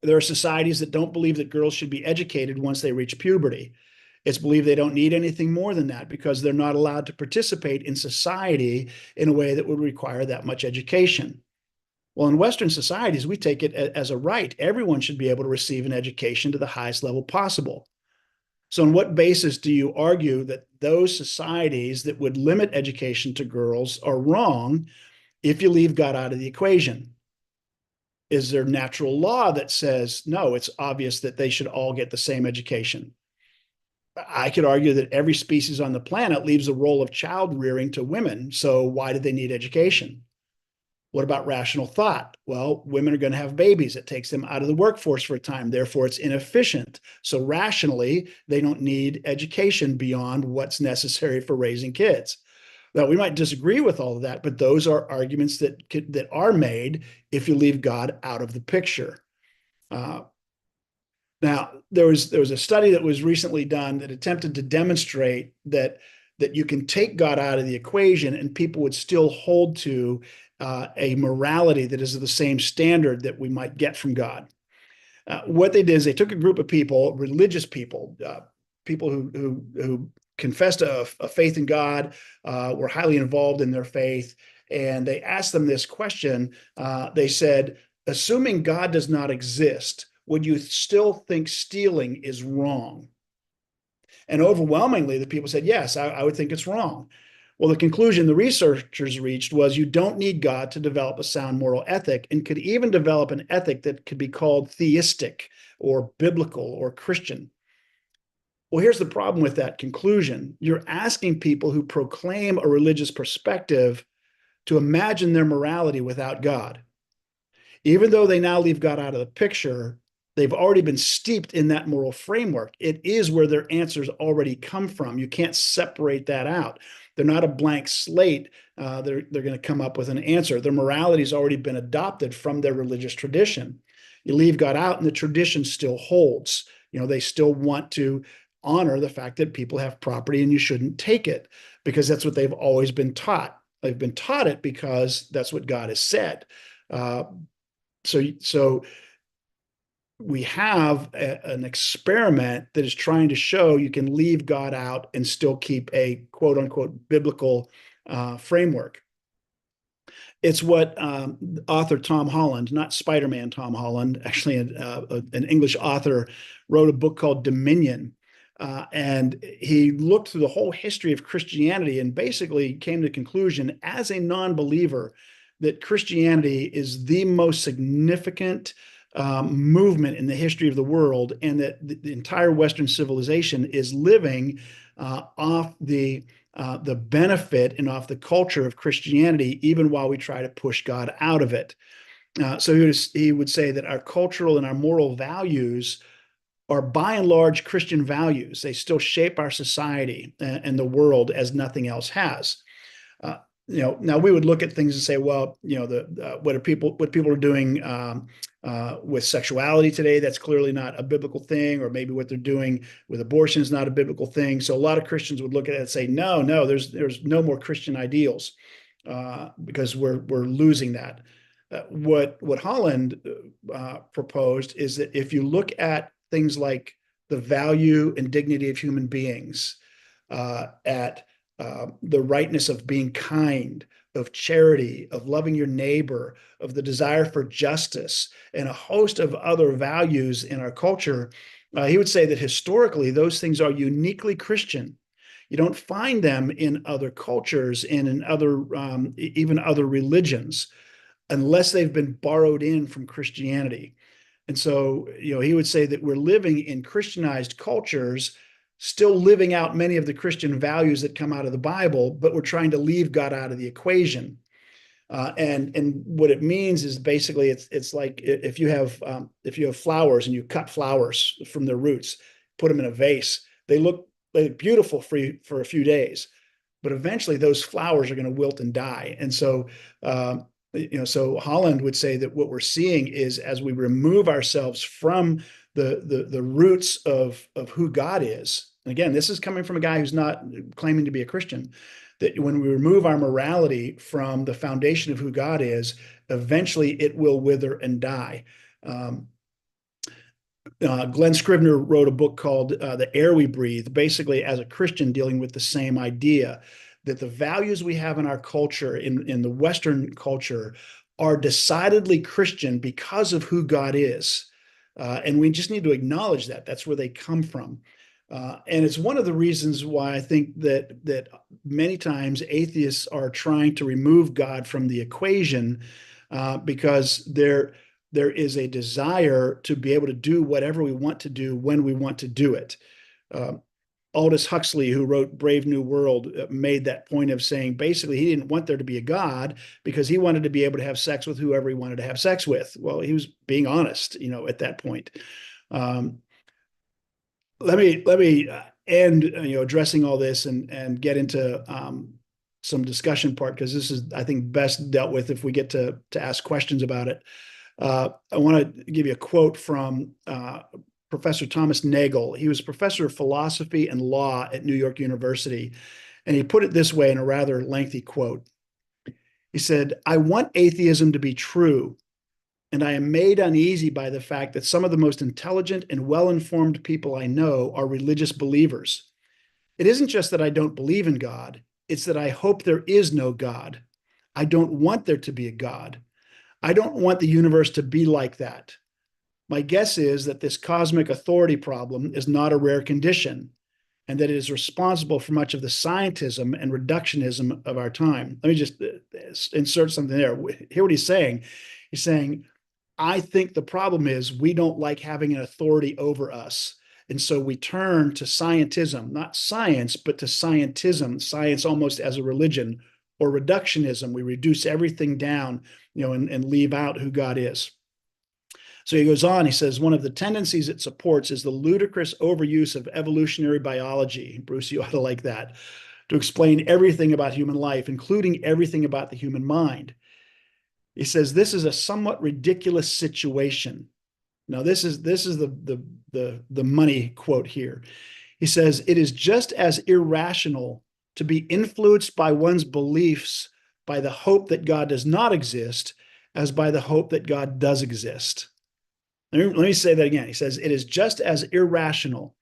There are societies that don't believe that girls should be educated once they reach puberty. It's believed they don't need anything more than that because they're not allowed to participate in society in a way that would require that much education. Well, in Western societies, we take it as a right. Everyone should be able to receive an education to the highest level possible. So on what basis do you argue that those societies that would limit education to girls are wrong if you leave God out of the equation? Is there natural law that says, no, it's obvious that they should all get the same education? I could argue that every species on the planet leaves the role of child rearing to women. So why do they need education? What about rational thought? Well, women are going to have babies. It takes them out of the workforce for a time. Therefore, it's inefficient. So rationally, they don't need education beyond what's necessary for raising kids. Now, we might disagree with all of that, but those are arguments that are made if you leave God out of the picture. Now, there was a study that was recently done that attempted to demonstrate that you can take God out of the equation and people would still hold to a morality that is of the same standard that we might get from God. What they did is they took a group of people, religious people, people who confessed a faith in God, were highly involved in their faith, and they asked them this question. They said, assuming God does not exist, would you still think stealing is wrong? And overwhelmingly, the people said, yes, I would think it's wrong. Well, the conclusion the researchers reached was you don't need God to develop a sound moral ethic, and could even develop an ethic that could be called theistic or biblical or Christian. Well, here's the problem with that conclusion. You're asking people who proclaim a religious perspective to imagine their morality without God. Even though they now leave God out of the picture, they've already been steeped in that moral framework. It is where their answers already come from. You can't separate that out. They're not a blank slate. They're going to come up with an answer. Their morality has already been adopted from their religious tradition. You leave God out and the tradition still holds. They still want to honor the fact that people have property and you shouldn't take it because that's what they've always been taught. They've been taught it because that's what God has said. So we have an experiment that is trying to show you can leave God out and still keep a quote unquote biblical framework. It's what author Tom Holland, not Spider-Man Tom Holland, actually an English author, wrote a book called Dominion. And he looked through the whole history of Christianity and basically came to the conclusion as a non-believer that Christianity is the most significant movement in the history of the world, and that the entire Western civilization is living off the benefit and off the culture of Christianity, even while we try to push God out of it. So he would say that our cultural and our moral values are by and large Christian values. They still shape our society and the world as nothing else has. Now we would look at things and say, well, what people are doing with sexuality today, that's clearly not a biblical thing, or maybe what they're doing with abortion is not a biblical thing. So a lot of Christians would look at it and say, no, there's no more Christian ideals because we're losing that. What Holland proposed is that if you look at things like the value and dignity of human beings, at the rightness of being kind, of charity, of loving your neighbor, of the desire for justice, and a host of other values in our culture, he would say that historically those things are uniquely Christian. You don't find them in other cultures and in other even other religions unless they've been borrowed in from Christianity. And so, he would say that we're living in Christianized cultures, still living out many of the Christian values that come out of the Bible, but we're trying to leave God out of the equation. And what it means is basically it's like if you have flowers and you cut flowers from their roots, put them in a vase, they look beautiful for a few days, but eventually those flowers are going to wilt and die. And so so Holland would say that what we're seeing is, as we remove ourselves from the roots of who God is, and again, this is coming from a guy who's not claiming to be a Christian, that when we remove our morality from the foundation of who God is, eventually it will wither and die. Glenn Scrivener wrote a book called The Air We Breathe, basically as a Christian dealing with the same idea, that the values we have in our culture, in the Western culture, are decidedly Christian because of who God is. And we just need to acknowledge that. That's where they come from. And it's one of the reasons why I think that many times atheists are trying to remove God from the equation, because there is a desire to be able to do whatever we want to do when we want to do it. Aldous Huxley, who wrote Brave New World, made that point of saying basically he didn't want there to be a God because he wanted to be able to have sex with whoever he wanted to have sex with. Well, he was being honest, at that point. Let me end, addressing all this and get into some discussion part, because this is, I think, best dealt with if we get to ask questions about it. I want to give you a quote from Professor Thomas Nagel. He was a professor of philosophy and law at New York University, and he put it this way in a rather lengthy quote. He said, "I want atheism to be true, and I am made uneasy by the fact that some of the most intelligent and well-informed people I know are religious believers. It isn't just that I don't believe in God, it's that I hope there is no God. I don't want there to be a God. I don't want the universe to be like that. My guess is that this cosmic authority problem is not a rare condition, and that it is responsible for much of the scientism and reductionism of our time." Let me just insert something there. Hear what he's saying. He's saying, I think the problem is we don't like having an authority over us. And so we turn to scientism, not science, but to scientism, science almost as a religion, or reductionism. We reduce everything down, and leave out who God is. So he goes on, he says, one of the tendencies it supports is the ludicrous overuse of evolutionary biology. Bruce, you ought to like that, to explain everything about human life, including everything about the human mind. He says, this is a somewhat ridiculous situation. Now, this is the money quote here. He says, it is just as irrational to be influenced by one's beliefs by the hope that God does not exist as by the hope that God does exist. Let me say that again. He says, it is just as irrational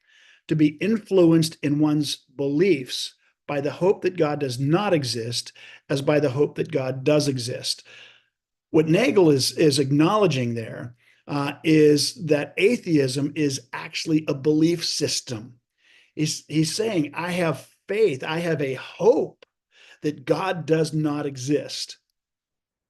to be influenced in one's beliefs by the hope that God does not exist as by the hope that God does exist. What Nagel is acknowledging there is that atheism is actually a belief system. He's saying, I have faith, I have a hope that God does not exist.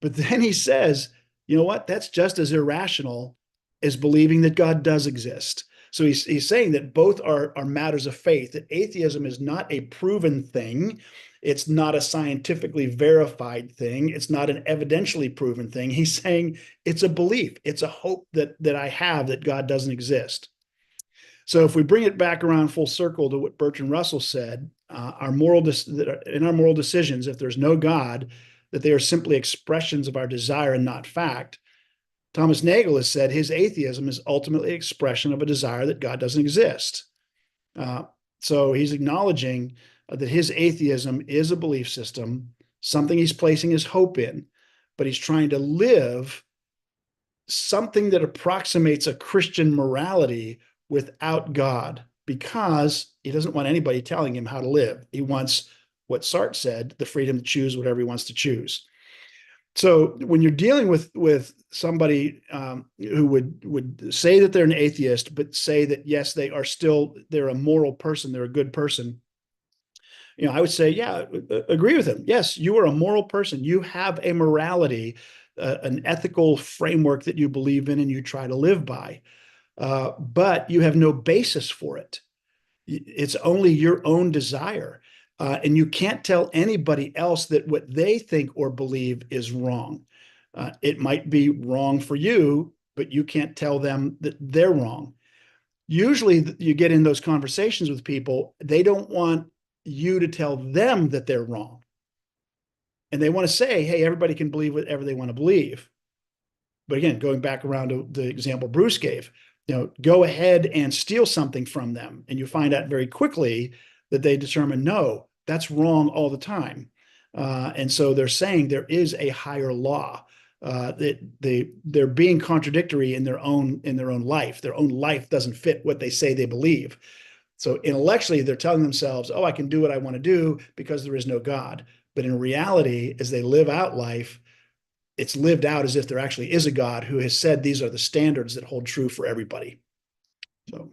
But then he says, you know what? That's just as irrational as believing that God does exist. So he's saying that both are matters of faith, that atheism is not a proven thing. It's not a scientifically verified thing. It's not an evidentially proven thing. He's saying it's a belief. It's a hope that I have that God doesn't exist. So if we bring it back around full circle to what Bertrand Russell said, in our moral decisions, if there's no God, that they are simply expressions of our desire and not fact. Thomas Nagel has said his atheism is ultimately expression of a desire that God doesn't exist. So he's acknowledging that his atheism is a belief system, something he's placing his hope in, but he's trying to live something that approximates a Christian morality without God, because he doesn't want anybody telling him how to live. He wants, what Sartre said, the freedom to choose whatever he wants to choose. So when you're dealing with somebody who would say that they're an atheist, but say that, yes, they're a moral person, they're a good person, I would say, yeah, agree with him. Yes, you are a moral person. You have a morality, an ethical framework that you believe in and you try to live by, but you have no basis for it. It's only your own desire. And you can't tell anybody else that what they think or believe is wrong. It might be wrong for you, but you can't tell them that they're wrong. Usually you get in those conversations with people, they don't want you to tell them that they're wrong. And they want to say, hey, everybody can believe whatever they want to believe. But again, going back around to the example Bruce gave, go ahead and steal something from them. And you find out very quickly that they determine, no, that's wrong all the time. And so they're saying there is a higher law, that they're being contradictory in their own life. Their own life doesn't fit what they say they believe. So intellectually, they're telling themselves, oh, I can do what I want to do because there is no God. But in reality, as they live out life, it's lived out as if there actually is a God who has said these are the standards that hold true for everybody. So.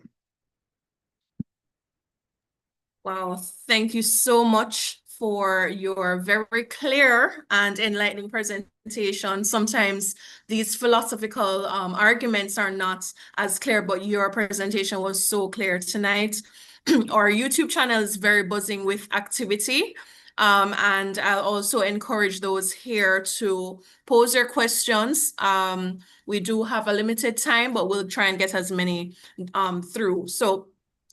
Wow, thank you so much for your very clear and enlightening presentation. Sometimes these philosophical arguments are not as clear, but your presentation was so clear tonight. Our YouTube channel is very buzzing with activity. And I'll also encourage those here to pose your questions. We do have a limited time, but we'll try and get as many through. So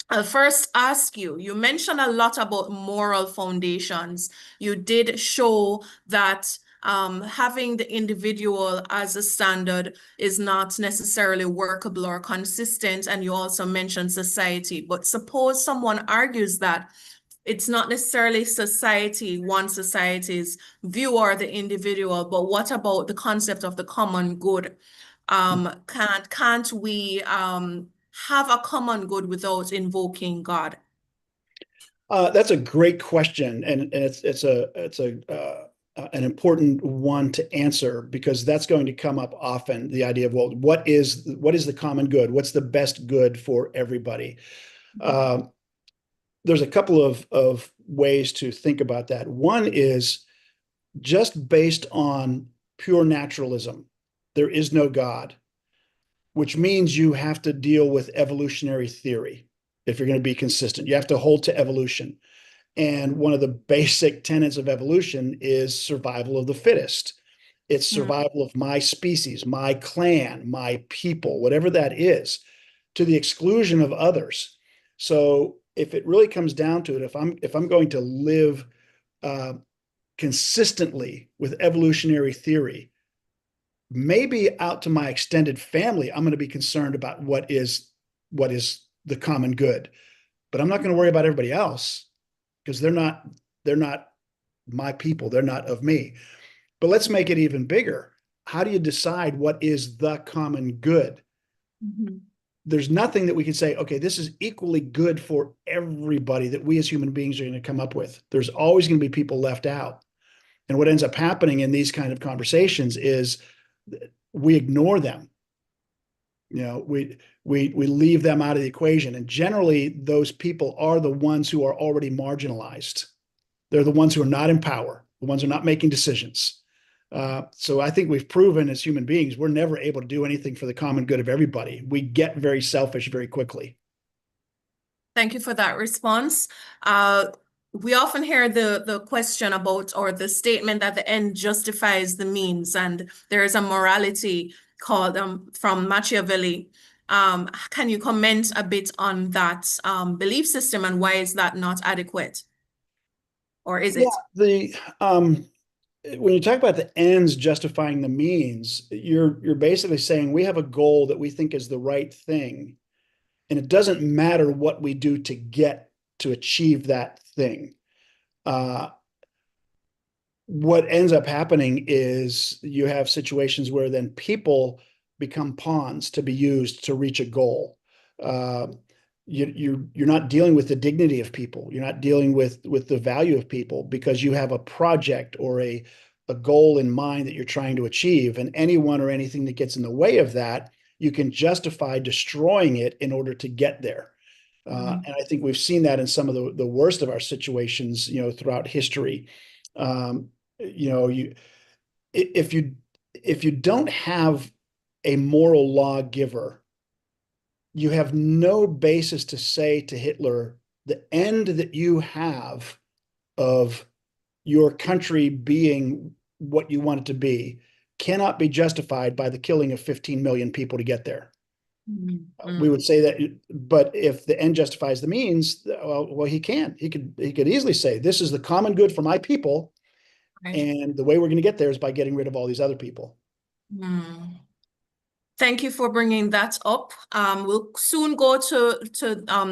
I'll first ask you, you mentioned a lot about moral foundations. You did show that having the individual as a standard is not necessarily workable or consistent, and you also mentioned society. But suppose someone argues that it's not necessarily one society's view or the individual, but what about the concept of the common good? Can't we have a common good without invoking God? That's a great question, and it's an important one to answer, because that's going to come up often. The idea of, well, what is the common good? What's the best good for everybody? There's a couple of ways to think about that. One is just based on pure naturalism. There is no God, which means you have to deal with evolutionary theory. If you're going to be consistent, you have to hold to evolution. And one of the basic tenets of evolution is survival of the fittest. It's survival of my species, my clan, my people, whatever that is, to the exclusion of others. So if it really comes down to it, if I'm going to live consistently with evolutionary theory, maybe out to my extended family, I'm going to be concerned about what is the common good, but I'm not going to worry about everybody else, because they're not my people. They're not of me. But let's make it even bigger. How do you decide what is the common good? Mm-hmm. There's nothing that we can say, okay, this is equally good for everybody that we as human beings are going to come up with. There's always going to be people left out. And what ends up happening in these kind of conversations is we ignore them. We leave them out of the equation. And generally, those people are the ones who are already marginalized. They're the ones who are not in power, the ones who are not making decisions. So I think we've proven as human beings, we're never able to do anything for the common good of everybody. We get very selfish very quickly. Thank you for that response. We often hear the question about, or the statement that the end justifies the means, and there is a morality called from Machiavelli Can you comment a bit on that belief system and why is that not adequate? Or is it? When you talk about the ends justifying the means, you're basically saying we have a goal that we think is the right thing, and it doesn't matter what we do to get to achieve that thing. What ends up happening is you have situations where then people become pawns to be used to reach a goal. You're not dealing with the dignity of people. You're not dealing with the value of people because you have a project or a goal in mind that you're trying to achieve, and anyone or anything that gets in the way of that, you can justify destroying it in order to get there. And I think we've seen that in some of the worst of our situations, throughout history. If you don't have a moral lawgiver, you have no basis to say to Hitler, the end that you have of your country being what you want it to be cannot be justified by the killing of 15 million people to get there. We would say that, but if the end justifies the means, well, he can. He could easily say, this is the common good for my people, and the way we're going to get there is by getting rid of all these other people. Thank you for bringing that up. We'll soon go to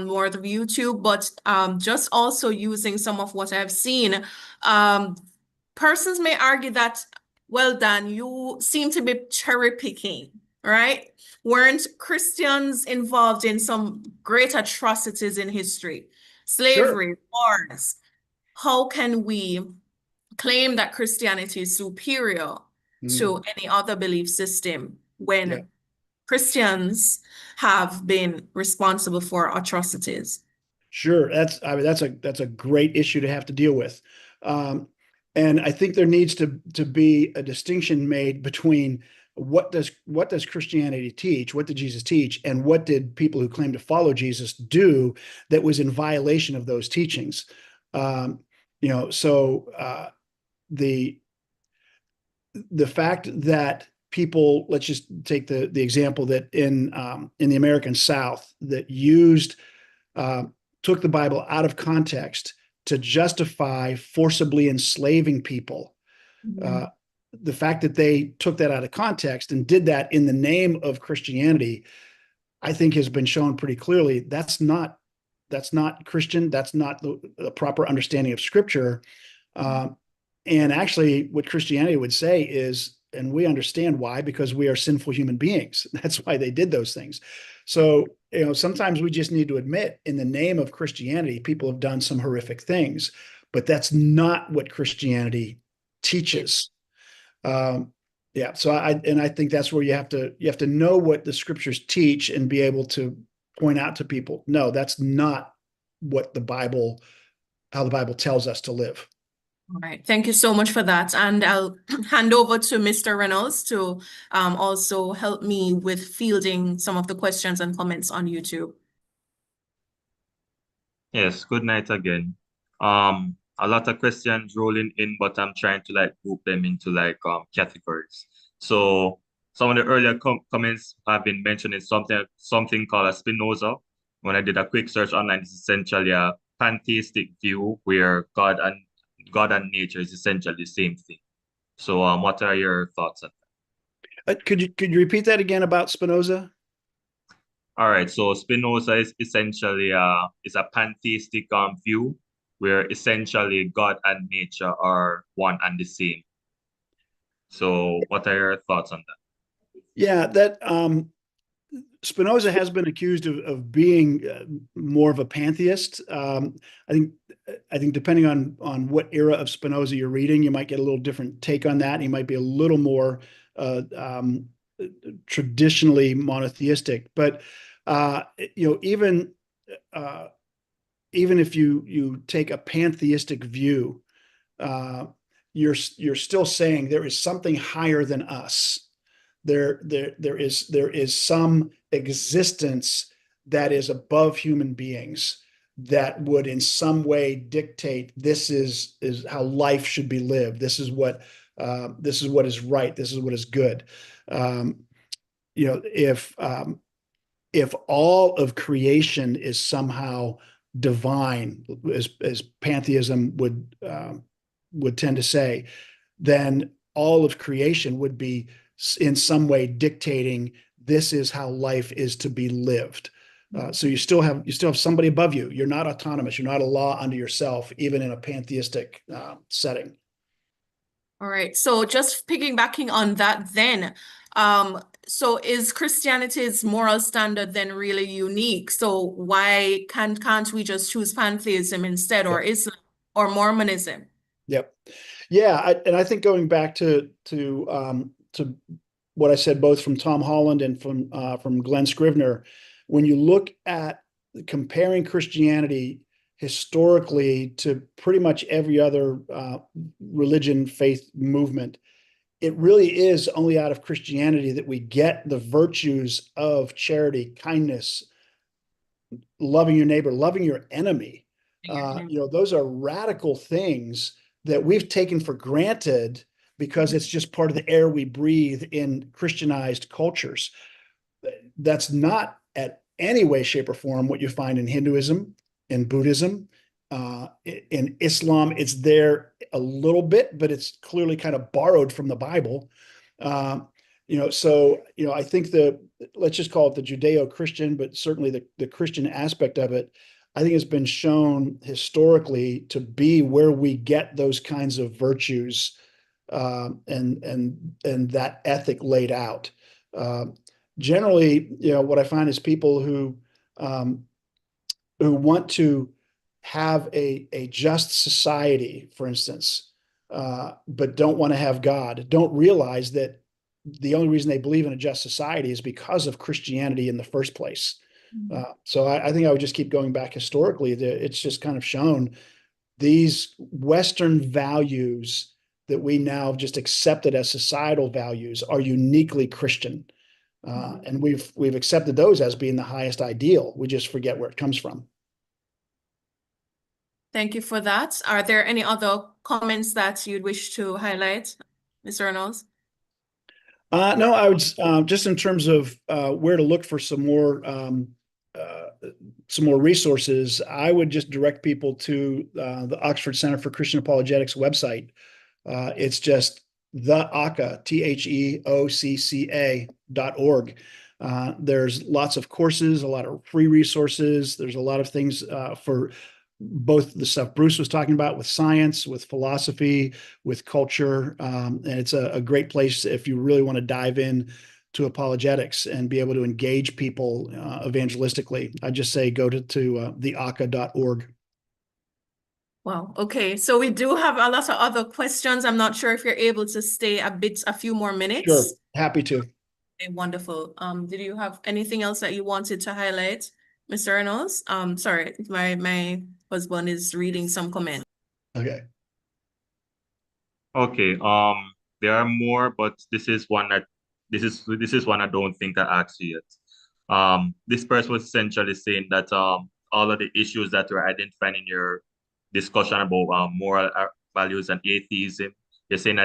more of YouTube, but just also using some of what I've seen. Persons may argue that, well, Dan, you seem to be cherry picking, right? Weren't Christians involved in some great atrocities in history? Slavery, wars. How can we claim that Christianity is superior to any other belief system when Christians have been responsible for atrocities? Sure, that's a great issue to have to deal with, and I think there needs to be a distinction made between what does Christianity teach, what did Jesus teach, and what did people who claim to follow Jesus do that was in violation of those teachings. The fact that people, let's just take the example that in the American South that took the Bible out of context to justify forcibly enslaving people. The fact that they took that out of context and did that in the name of Christianity, I think has been shown pretty clearly that's not Christian. That's not the proper understanding of Scripture. And actually, what Christianity would say is, and we understand why, because we are sinful human beings. That's why they did those things. So, sometimes we just need to admit, in the name of Christianity, people have done some horrific things, but that's not what Christianity teaches. So I think that's where you have to know what the Scriptures teach and be able to point out to people, no, that's not what how the Bible tells us to live. All right, thank you so much for that. And I'll hand over to Mr. Reynolds to also help me with fielding some of the questions and comments on YouTube. Yes, good night again. A lot of questions rolling in, but I'm trying to group them into categories. So some of the earlier comments have been mentioning something called a Spinoza. When I did a quick search online, it's essentially a pantheistic view where God and nature is essentially the same thing. So what are your thoughts on that? Could you repeat that again about Spinoza? All right, so Spinoza is essentially is a pantheistic view where essentially God and nature are one and the same. So what are your thoughts on that? Yeah, that Spinoza has been accused of being more of a pantheist. I think depending on what era of Spinoza you're reading, you might get a little different take on that. He might be a little more traditionally monotheistic. But even if you take a pantheistic view, you're still saying there is something higher than us. There is some existence that is above human beings that would in some way dictate this is how life should be lived. This is what is right. This is what is good. if all of creation is somehow divine, as pantheism would tend to say, then all of creation would be in some way dictating this is how life is to be lived. So you still have somebody above you. You're not autonomous. You're not a law unto yourself, even in a pantheistic setting. All right. So just piggybacking on that then, so is Christianity's moral standard then really unique? So why can't we just choose pantheism instead, or Islam or Mormonism? Yep. Yeah, and I think going back to what I said, both from Tom Holland and from Glenn Scrivener, when you look at comparing Christianity historically to pretty much every other religion, faith movement, it really is only out of Christianity that we get the virtues of charity, kindness, loving your neighbor, loving your enemy. Those are radical things that we've taken for granted because it's just part of the air we breathe in Christianized cultures. That's not at any way, shape, or form what you find in Hinduism, in Buddhism, in Islam. It's there a little bit, but it's clearly kind of borrowed from the Bible. So I think let's just call it the Judeo-Christian, but certainly the Christian aspect of it, I think has been shown historically to be where we get those kinds of virtues and that ethic laid out. Generally, what I find is people who want to have a just society, for instance, but don't want to have God, don't realize that the only reason they believe in a just society is because of Christianity in the first place. So I think I would just keep going back historically. It's just kind of shown these Western values that we now have just accepted as societal values are uniquely Christian. And we've accepted those as being the highest ideal. We just forget where it comes from. Thank you for that. Are there any other comments that you'd wish to highlight, Mr. Reynolds? No, I would just in terms of where to look for some more resources, I would just direct people to the Oxford Center for Christian Apologetics website. It's just theocca, THEOCCA.org. There's lots of courses, a lot of free resources. There's a lot of things for both the stuff Bruce was talking about with science, with philosophy, with culture. And it's a great place if you really want to dive in to apologetics and be able to engage people evangelistically. I just say go to theocca.org. Wow. Okay. So we do have a lot of other questions. I'm not sure if you're able to stay a few more minutes. Sure. Happy to. Okay, wonderful. Did you have anything else that you wanted to highlight, Mr. Reynolds? Sorry, my husband is reading some comments. Okay. Okay. There are more, but this is one I don't think I asked you yet. This person was essentially saying that all of the issues that were identified in your discussion about moral values and atheism, they're saying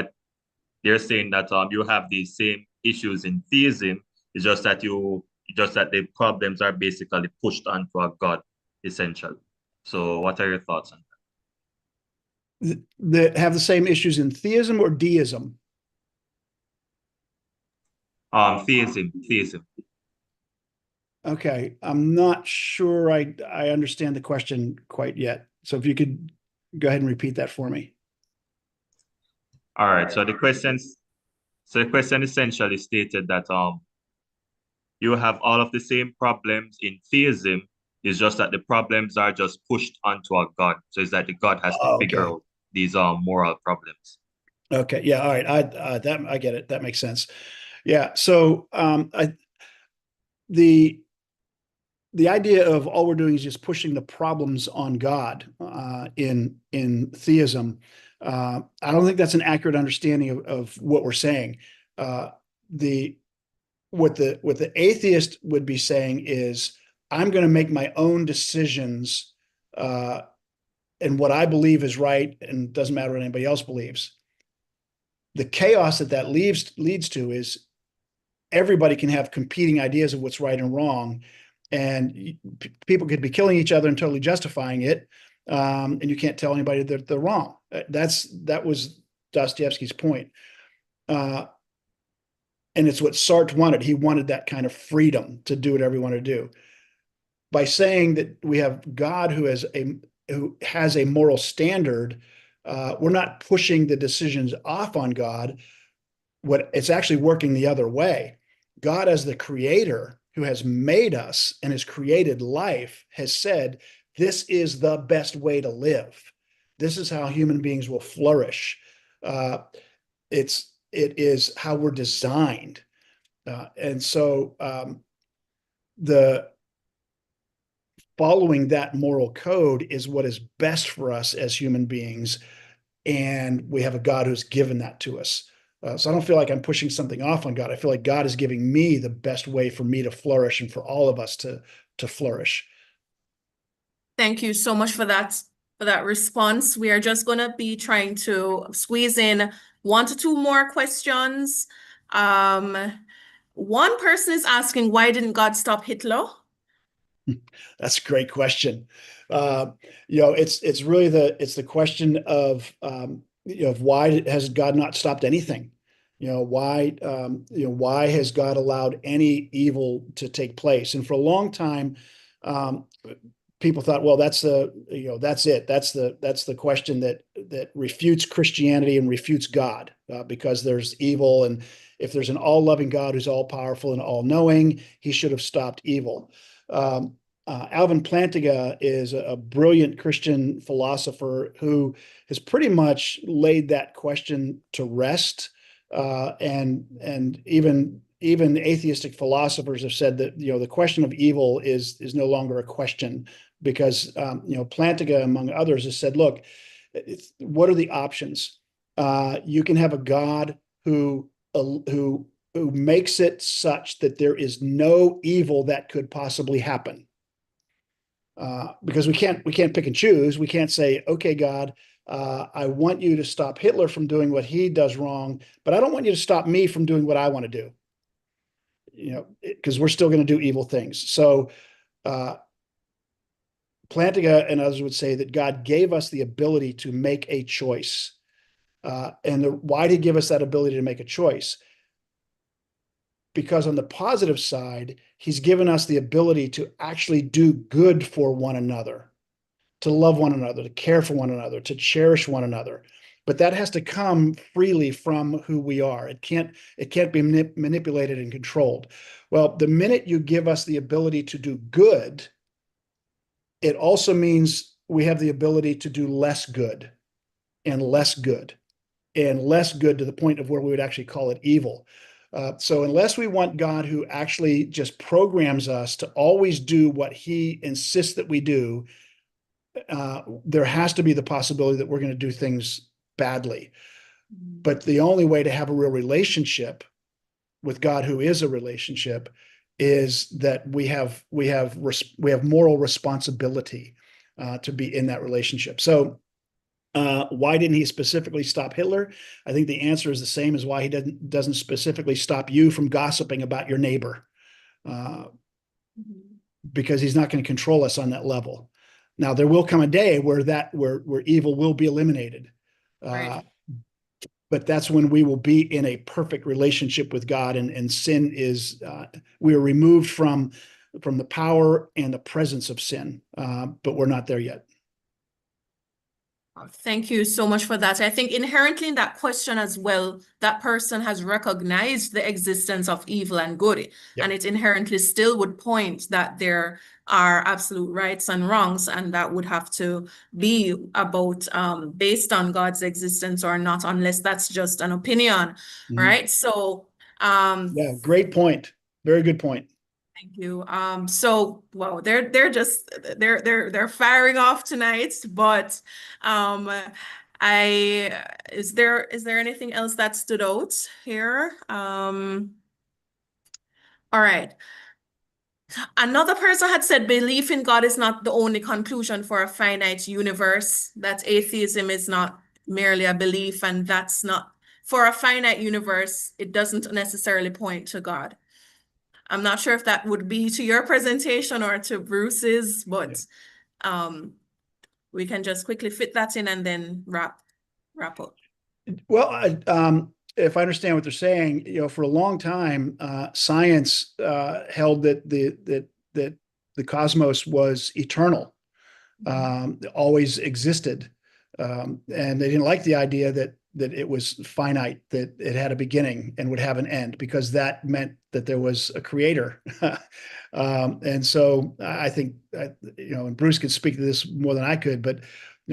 that you have these same issues in theism. It's just that the problems are basically pushed onto a God, essentially. So what are your thoughts on that? That have the same issues in theism or deism? Theism. Okay, I'm not sure I understand the question quite yet. So if you could go ahead and repeat that for me. All right. So the question essentially stated that you have all of the same problems in theism. It's just that the problems are just pushed onto a God. So it's that the God has to figure out these moral problems. Okay. Yeah. All right. I get it. That makes sense. Yeah. So the idea of all we're doing is just pushing the problems on God in theism. I don't think that's an accurate understanding of what we're saying. What the atheist would be saying is, I'm going to make my own decisions, and what I believe is right, and it doesn't matter what anybody else believes. The chaos that leads to is everybody can have competing ideas of what's right and wrong, and people could be killing each other and totally justifying it, and you can't tell anybody that they're wrong. That was Dostoevsky's point. And it's what Sartre wanted. He wanted that kind of freedom to do whatever he wanted to do. By saying that we have God who has a moral standard, we're not pushing the decisions off on God. It's actually working the other way. God, as the creator who has made us and has created life, has said, this is the best way to live. This is how human beings will flourish. It is how we're designed. And so the following that moral code is what is best for us as human beings. And we have a God who's given that to us. So I don't feel like I'm pushing something off on God. I feel like God is giving me the best way for me to flourish and for all of us to flourish. Thank you so much for that response. We are just going to be trying to squeeze in 1 to 2 more questions. One person is asking, why didn't God stop Hitler? That's a great question. It's really the question of why has God not stopped anything? Why has God allowed any evil to take place? And for a long time, people thought, well, that's it. That's the question that refutes Christianity and refutes God, because there's evil, and if there's an all-loving God who's all-powerful and all-knowing, he should have stopped evil. Alvin Plantinga is a brilliant Christian philosopher who has pretty much laid that question to rest. And even atheistic philosophers have said that the question of evil is no longer a question, because Plantinga, among others, has said, look, what are the options? You can have a God who makes it such that there is no evil that could possibly happen. Because we can't pick and choose. We can't say, okay, God, I want you to stop Hitler from doing what he does wrong, but I don't want you to stop me from doing what I want to do. Because we're still going to do evil things. So Plantinga and others would say that God gave us the ability to make a choice. And why did he give us that ability to make a choice? Because on the positive side, he's given us the ability to actually do good for one another, to love one another, to care for one another, to cherish one another. But that has to come freely from who we are. It can't be manipulated and controlled. Well, the minute you give us the ability to do good, it also means we have the ability to do less good and less good and less good, to the point of where we would actually call it evil. So unless we want God who actually just programs us to always do what he insists that we do, there has to be the possibility that we're going to do things badly. But the only way to have a real relationship with God, who is a relationship, is that we have moral responsibility to be in that relationship. So why didn't he specifically stop Hitler? I think the answer is the same as why he doesn't specifically stop you from gossiping about your neighbor, because he's not going to control us on that level. Now, there will come a day where evil will be eliminated. Right. But that's when we will be in a perfect relationship with God, and sin is, we are removed from the power and the presence of sin, but we're not there yet. Thank you so much for that. I think inherently in that question as well, that person has recognized the existence of evil and good, Yep. and it inherently still would point that there are absolute rights and wrongs, and that would have to be about based on God's existence or not, unless that's just an opinion, right? So yeah, great point. Very good point. thank you. So wow, they're firing off tonight, but is there anything else that stood out here? All right. Another person had said belief in God is not the only conclusion for a finite universe, that atheism is not merely a belief, and that's not, for a finite universe, it doesn't necessarily point to God. I'm not sure if that would be to your presentation or to Bruce's, but we can just quickly fit that in and then wrap up. Well, if I understand what they're saying, for a long time, science held that the cosmos was eternal, always existed, and they didn't like the idea that it was finite, that it had a beginning and would have an end, because that meant that there was a creator. And so I think, and Bruce could speak to this more than I could, but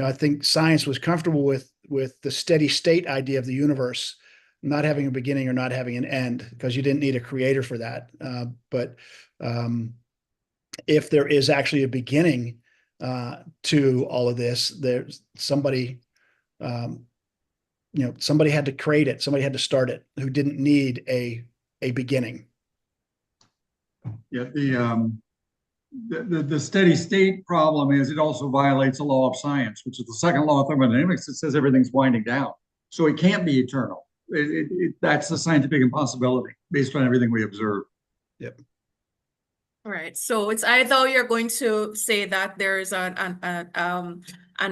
I think science was comfortable with the steady state idea of the universe not having a beginning or not having an end, because you didn't need a creator for that. But if there is actually a beginning to all of this, there's somebody, somebody had to create it, somebody had to start it, who didn't need a beginning. Yeah, the steady state problem is it also violates the law of science, which is the second law of thermodynamics that says everything's winding down. So it can't be eternal. That's a scientific impossibility based on everything we observe. Yep. All right. So it's either you're going to say that there's an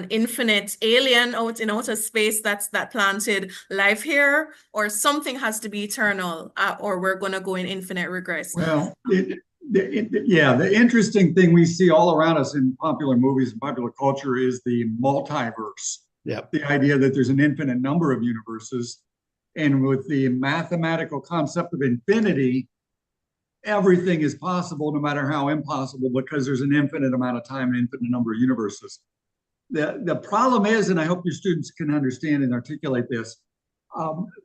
infinite alien out in outer space that planted life here, or something has to be eternal, or we're going to go in infinite regress. Well, the interesting thing we see all around us in popular movies and popular culture is the multiverse. Yeah. The idea that there's an infinite number of universes. And with the mathematical concept of infinity, everything is possible, no matter how impossible, because there's an infinite amount of time, an infinite number of universes. The problem is, and I hope your students can understand and articulate this,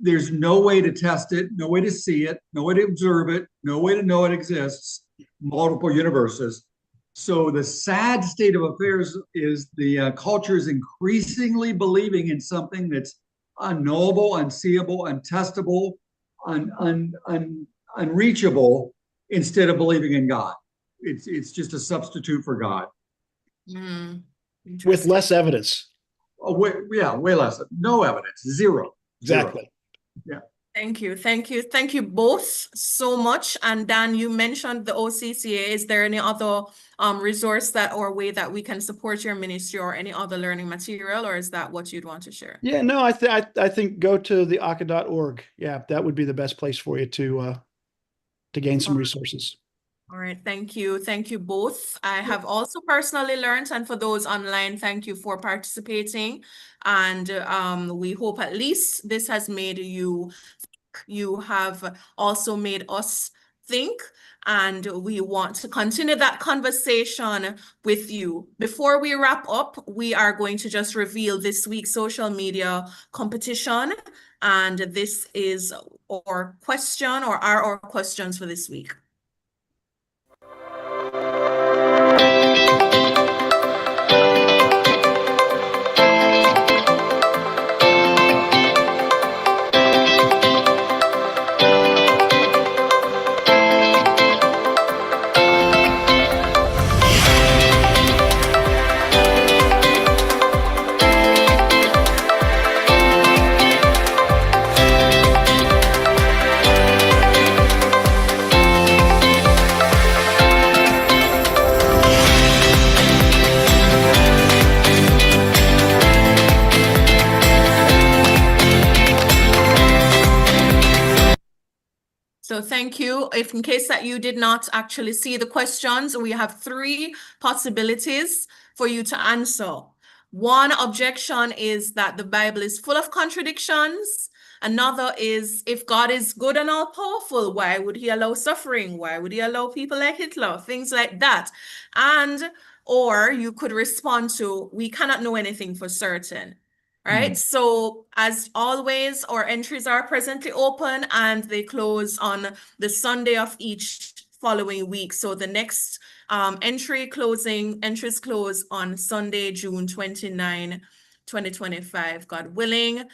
there's no way to test it, no way to see it, no way to observe it, no way to know it exists, multiple universes. So the sad state of affairs is the culture is increasingly believing in something that's unknowable, unseeable, untestable, unreachable, instead of believing in God. It's just a substitute for God. With less evidence. Way less. No evidence. Zero. Exactly. Yeah. Thank you both so much. And Dan, you mentioned the OCCA. Is there any other resource or way that we can support your ministry, or any other learning material, or is that what you'd want to share? Yeah, no, I think go to the aka.org. Yeah, that would be the best place for you to gain some resources. All right, thank you both. I have also personally learned, and for those online, thank you for participating. And we hope at least this has made you have also made us think, and we want to continue that conversation with you. Before we wrap up, we are going to just reveal this week's social media competition, and this is our question, or our questions for this week. So thank you. If in case that you did not actually see the questions, we have 3 possibilities for you to answer. One objection is that the Bible is full of contradictions. Another is, if God is good and all powerful, why would he allow suffering? Why would he allow people like Hitler? Things like that. Or you could respond to, we cannot know anything for certain. Right. So as always, our entries are presently open and they close on the Sunday of each following week. So the next entries close on Sunday, June 29, 2025, God willing.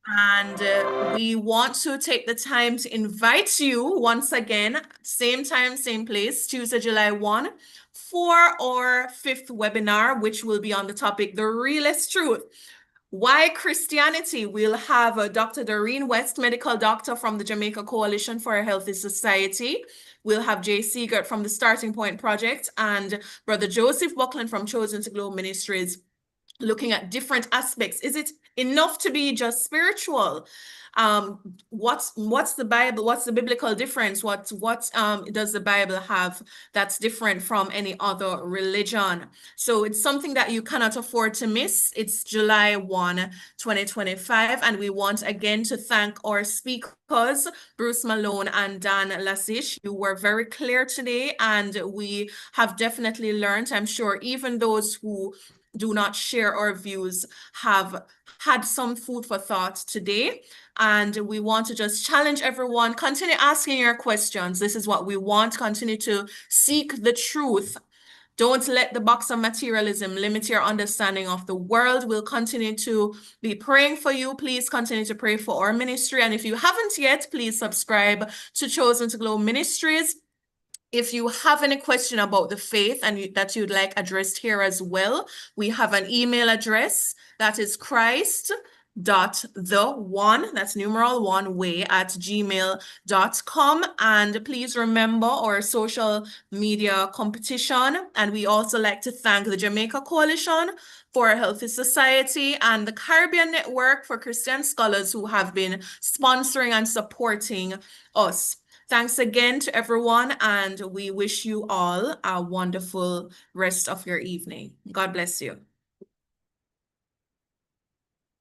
And we want to take the time to invite you once again, same time, same place, Tuesday, July 1, for our 5th webinar, which will be on the topic, The Realest Truth. Why Christianity? We'll have Dr. Doreen West, medical doctor from the Jamaica Coalition for a Healthy Society, We'll have Jay Seegert from the Starting Point Project and Brother Joseph Buckland from Chosen to Glow Ministries, looking at different aspects. Is it enough to be just spiritual? What's the Bible? What's the biblical difference? What does the Bible have that's different from any other religion? So it's something that you cannot afford to miss. It's July 1, 2025, and we want again to thank our speakers, Bruce Malone and Dan Lasish. You were very clear today, and we have definitely learned. I'm sure even those who do not share our views have had some food for thought today. And we want to just challenge everyone, continue asking your questions. This is what we want. Continue to seek the truth. Don't let the box of materialism limit your understanding of the world. We'll continue to be praying for you. Please continue to pray for our ministry. And if you haven't yet, please subscribe to Chosen to Glow Ministries. If you have any question about the faith and that you'd like addressed here as well, we have an email address that is Christ.the1, that's numeral 1 way @gmail.com. And please remember our social media competition. And we also like to thank the Jamaica Coalition for a Healthy Society and the Caribbean Network for Christian Scholars who have been sponsoring and supporting us. Thanks again to everyone, and we wish you all a wonderful rest of your evening. God bless you.